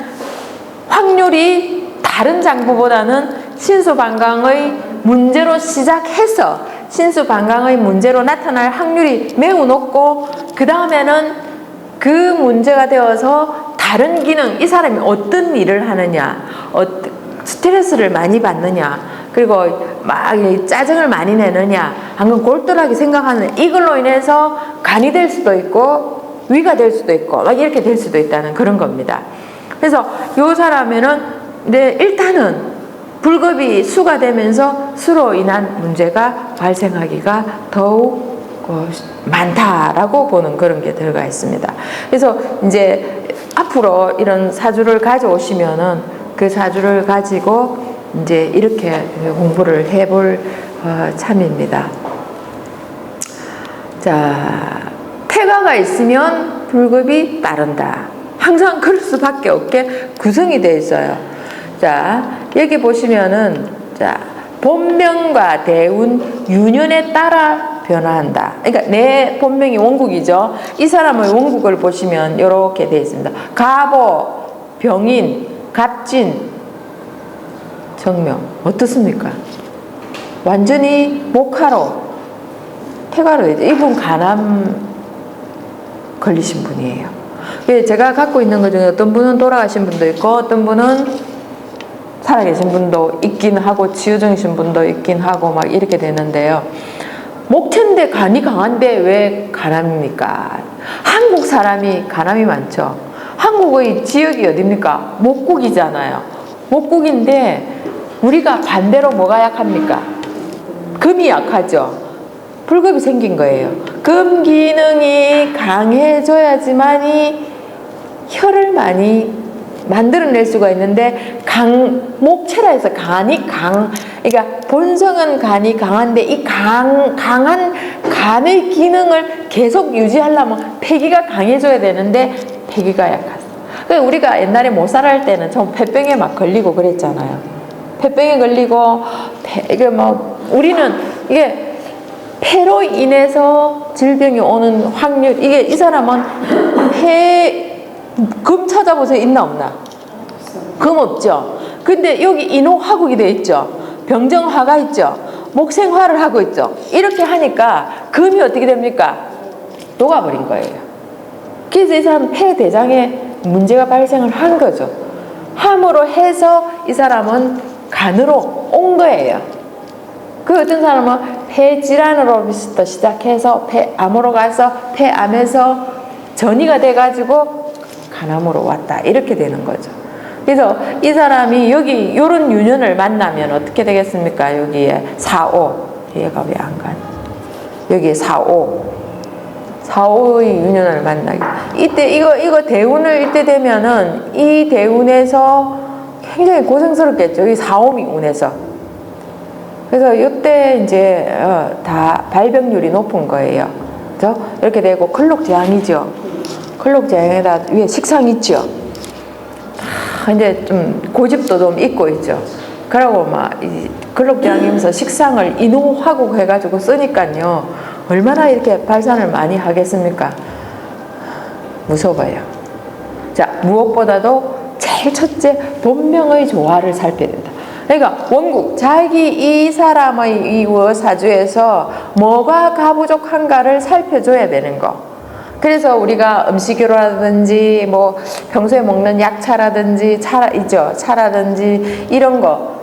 확률이 다른 장부보다는 신수반강의 문제로 시작해서 신수반강의 문제로 나타날 확률이 매우 높고, 그 다음에는 그 문제가 되어서 다른 기능, 이 사람이 어떤 일을 하느냐, 스트레스를 많이 받느냐, 그리고 막 짜증을 많이 내느냐, 방금 골똘하게 생각하는, 이걸로 인해서 간이 될 수도 있고 위가 될 수도 있고 막 이렇게 될 수도 있다는 그런 겁니다. 그래서 요 사람에는 일단은 불급이 수가 되면서 수로 인한 문제가 발생하기가 더욱 많다라고 보는 그런 게 들어가 있습니다. 그래서 이제 앞으로 이런 사주를 가져오시면은 그 사주를 가지고 이제 이렇게 공부를 해볼 참입니다. 자, 태가가 있으면 불급이 따른다. 항상 그럴 수밖에 없게 구성이 되어 있어요. 자, 여기 보시면은, 자, 본명과 대운, 유년에 따라 변화한다. 그러니까 내 본명이 원국이죠. 이 사람의 원국을 보시면 이렇게 되어 있습니다. 가보, 병인, 갑진, 정명. 어떻습니까? 완전히 목화로, 태가로 되죠. 이분 간암 걸리신 분이에요. 제가 갖고 있는 것 중에 어떤 분은 돌아가신 분도 있고, 어떤 분은 살아계신 분도 있긴 하고, 치유 중이신 분도 있긴 하고, 막 이렇게 되는데요. 목천대 간이 강한데 왜 간암입니까? 한국 사람이 간암이 많죠. 한국의 지역이 어딥니까? 목국이잖아요. 목국인데 우리가 반대로 뭐가 약합니까? 금이 약하죠. 불급이 생긴 거예요. 금 기능이 강해져야지만이 혈을 많이 만들어낼 수가 있는데, 목체라 해서 그러니까 본성은 간이 강한데 이 강한 간의 기능을 계속 유지하려면 폐기가 강해져야 되는데 폐기가 약하죠. 그러니까 우리가 옛날에 못 살할 때는 좀 폐병에 막 걸리고 그랬잖아요. 폐병에 걸리고 이게 막 우리는 이게 폐로 인해서 질병이 오는 확률, 이게 이 사람은 금 찾아보세요. 있나 없나? 금 없죠. 근데 여기 인호화국이 돼 있죠. 병정화가 있죠. 목생화를 하고 있죠. 이렇게 하니까 금이 어떻게 됩니까? 녹아버린 거예요. 그래서 이 사람은 폐대장에 문제가 발생을 한 거죠. 함으로 해서 이 사람은 간으로 온 거예요. 그 어떤 사람은 폐질환으로부터 시작해서 폐암으로 가서 폐암에서 전이가 돼가지고 간암으로 왔다. 이렇게 되는 거죠. 그래서 이 사람이 여기 요런 유년을 만나면 어떻게 되겠습니까? 여기에 4오. 얘가 왜 안 가냐? 여기에 4호의 유년을 만나게. 이때 이거 대운을 이때 되면은 이 대운에서 굉장히 고생스럽겠죠. 이 4호미 운에서. 그래서 이때 이제 다 발병률이 높은 거예요. 그죠? 이렇게 되고 클록재앙이죠. 클록재앙에다 위에 식상 있죠. 이제 좀 고집도 좀 있고 있죠. 그러고 막 클록재앙이면서 식상을 인호화국 해가지고 쓰니까요. 얼마나 이렇게 발산을 많이 하겠습니까? 무서워요. 자, 무엇보다도 제일 첫째 본명의 조화를 살펴야 된다. 그러니까 원국 자기 이 사람의 이 사주에서 뭐가 가부족한가를 살펴줘야 되는 거. 그래서 우리가 음식이라든지 뭐 평소에 먹는 약차라든지 차라든지 이런 거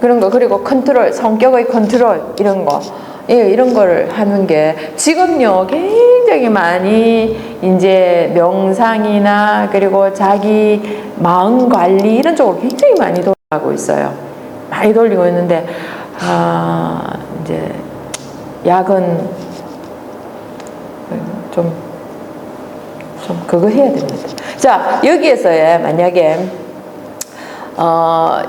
그런 거 그리고 컨트롤 성격의 컨트롤 이런 거 이런 거를 하는 게 지금요 굉장히 많이 이제 명상이나 그리고 자기 마음 관리 이런 쪽으로 굉장히 많이 돌아가고 있어요. 많이 돌리고 있는데 이제 약은 좀 그거 해야 됩니다. 자, 여기에서의 만약에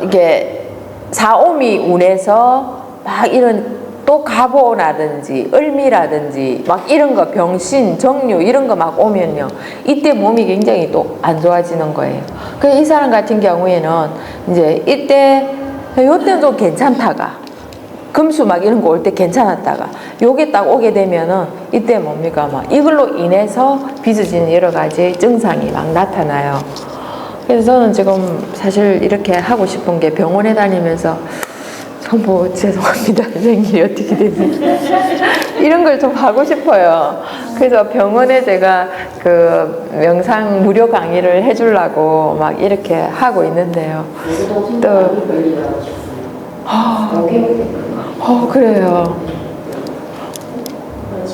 이게 4오미 운에서 막 이런 또 가보라든지 을미라든지 막 이런 거 병신, 정류 이런 거 막 오면요. 이때 몸이 굉장히 또 안 좋아지는 거예요. 그래서 이 사람 같은 경우에는 이제 요때는 좀 괜찮다가 금수 막 이런 거 올 때 괜찮았다가 요게 딱 오게 되면은 이때 뭡니까 막 이걸로 인해서 빚어지는 여러 가지 증상이 막 나타나요. 그래서 저는 지금 사실 이렇게 하고 싶은 게 병원에 다니면서 뭐 죄송합니다. 생일이 어떻게 되는지 이런 걸 좀 하고 싶어요. 그래서 병원에 제가 그 명상 무료 강의를 해주려고 막 이렇게 하고 있는데요. 또 그래요.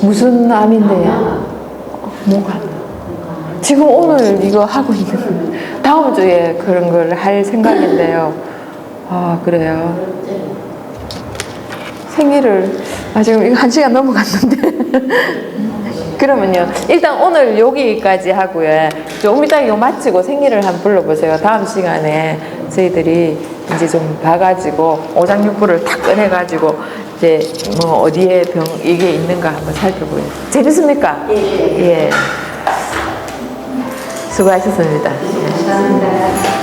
무슨 암인데요? 뭐가? 지금 오늘 이거 하고 있는 다음 주에 그런 걸 할 생각인데요. 그래요. 생일을 지금 이거 1시간 넘어갔는데 그러면요 일단 오늘 여기까지 하고요. 좀 이따 이거 마치고 생일을 한번 불러보세요. 다음 시간에 저희들이 이제 좀 봐가지고 오장육부를 탁 꺼내가지고 이제 뭐 어디에 이게 있는가 한번 살펴보요. 재밌습니까? 예. 수고하셨습니다. 감사합니다.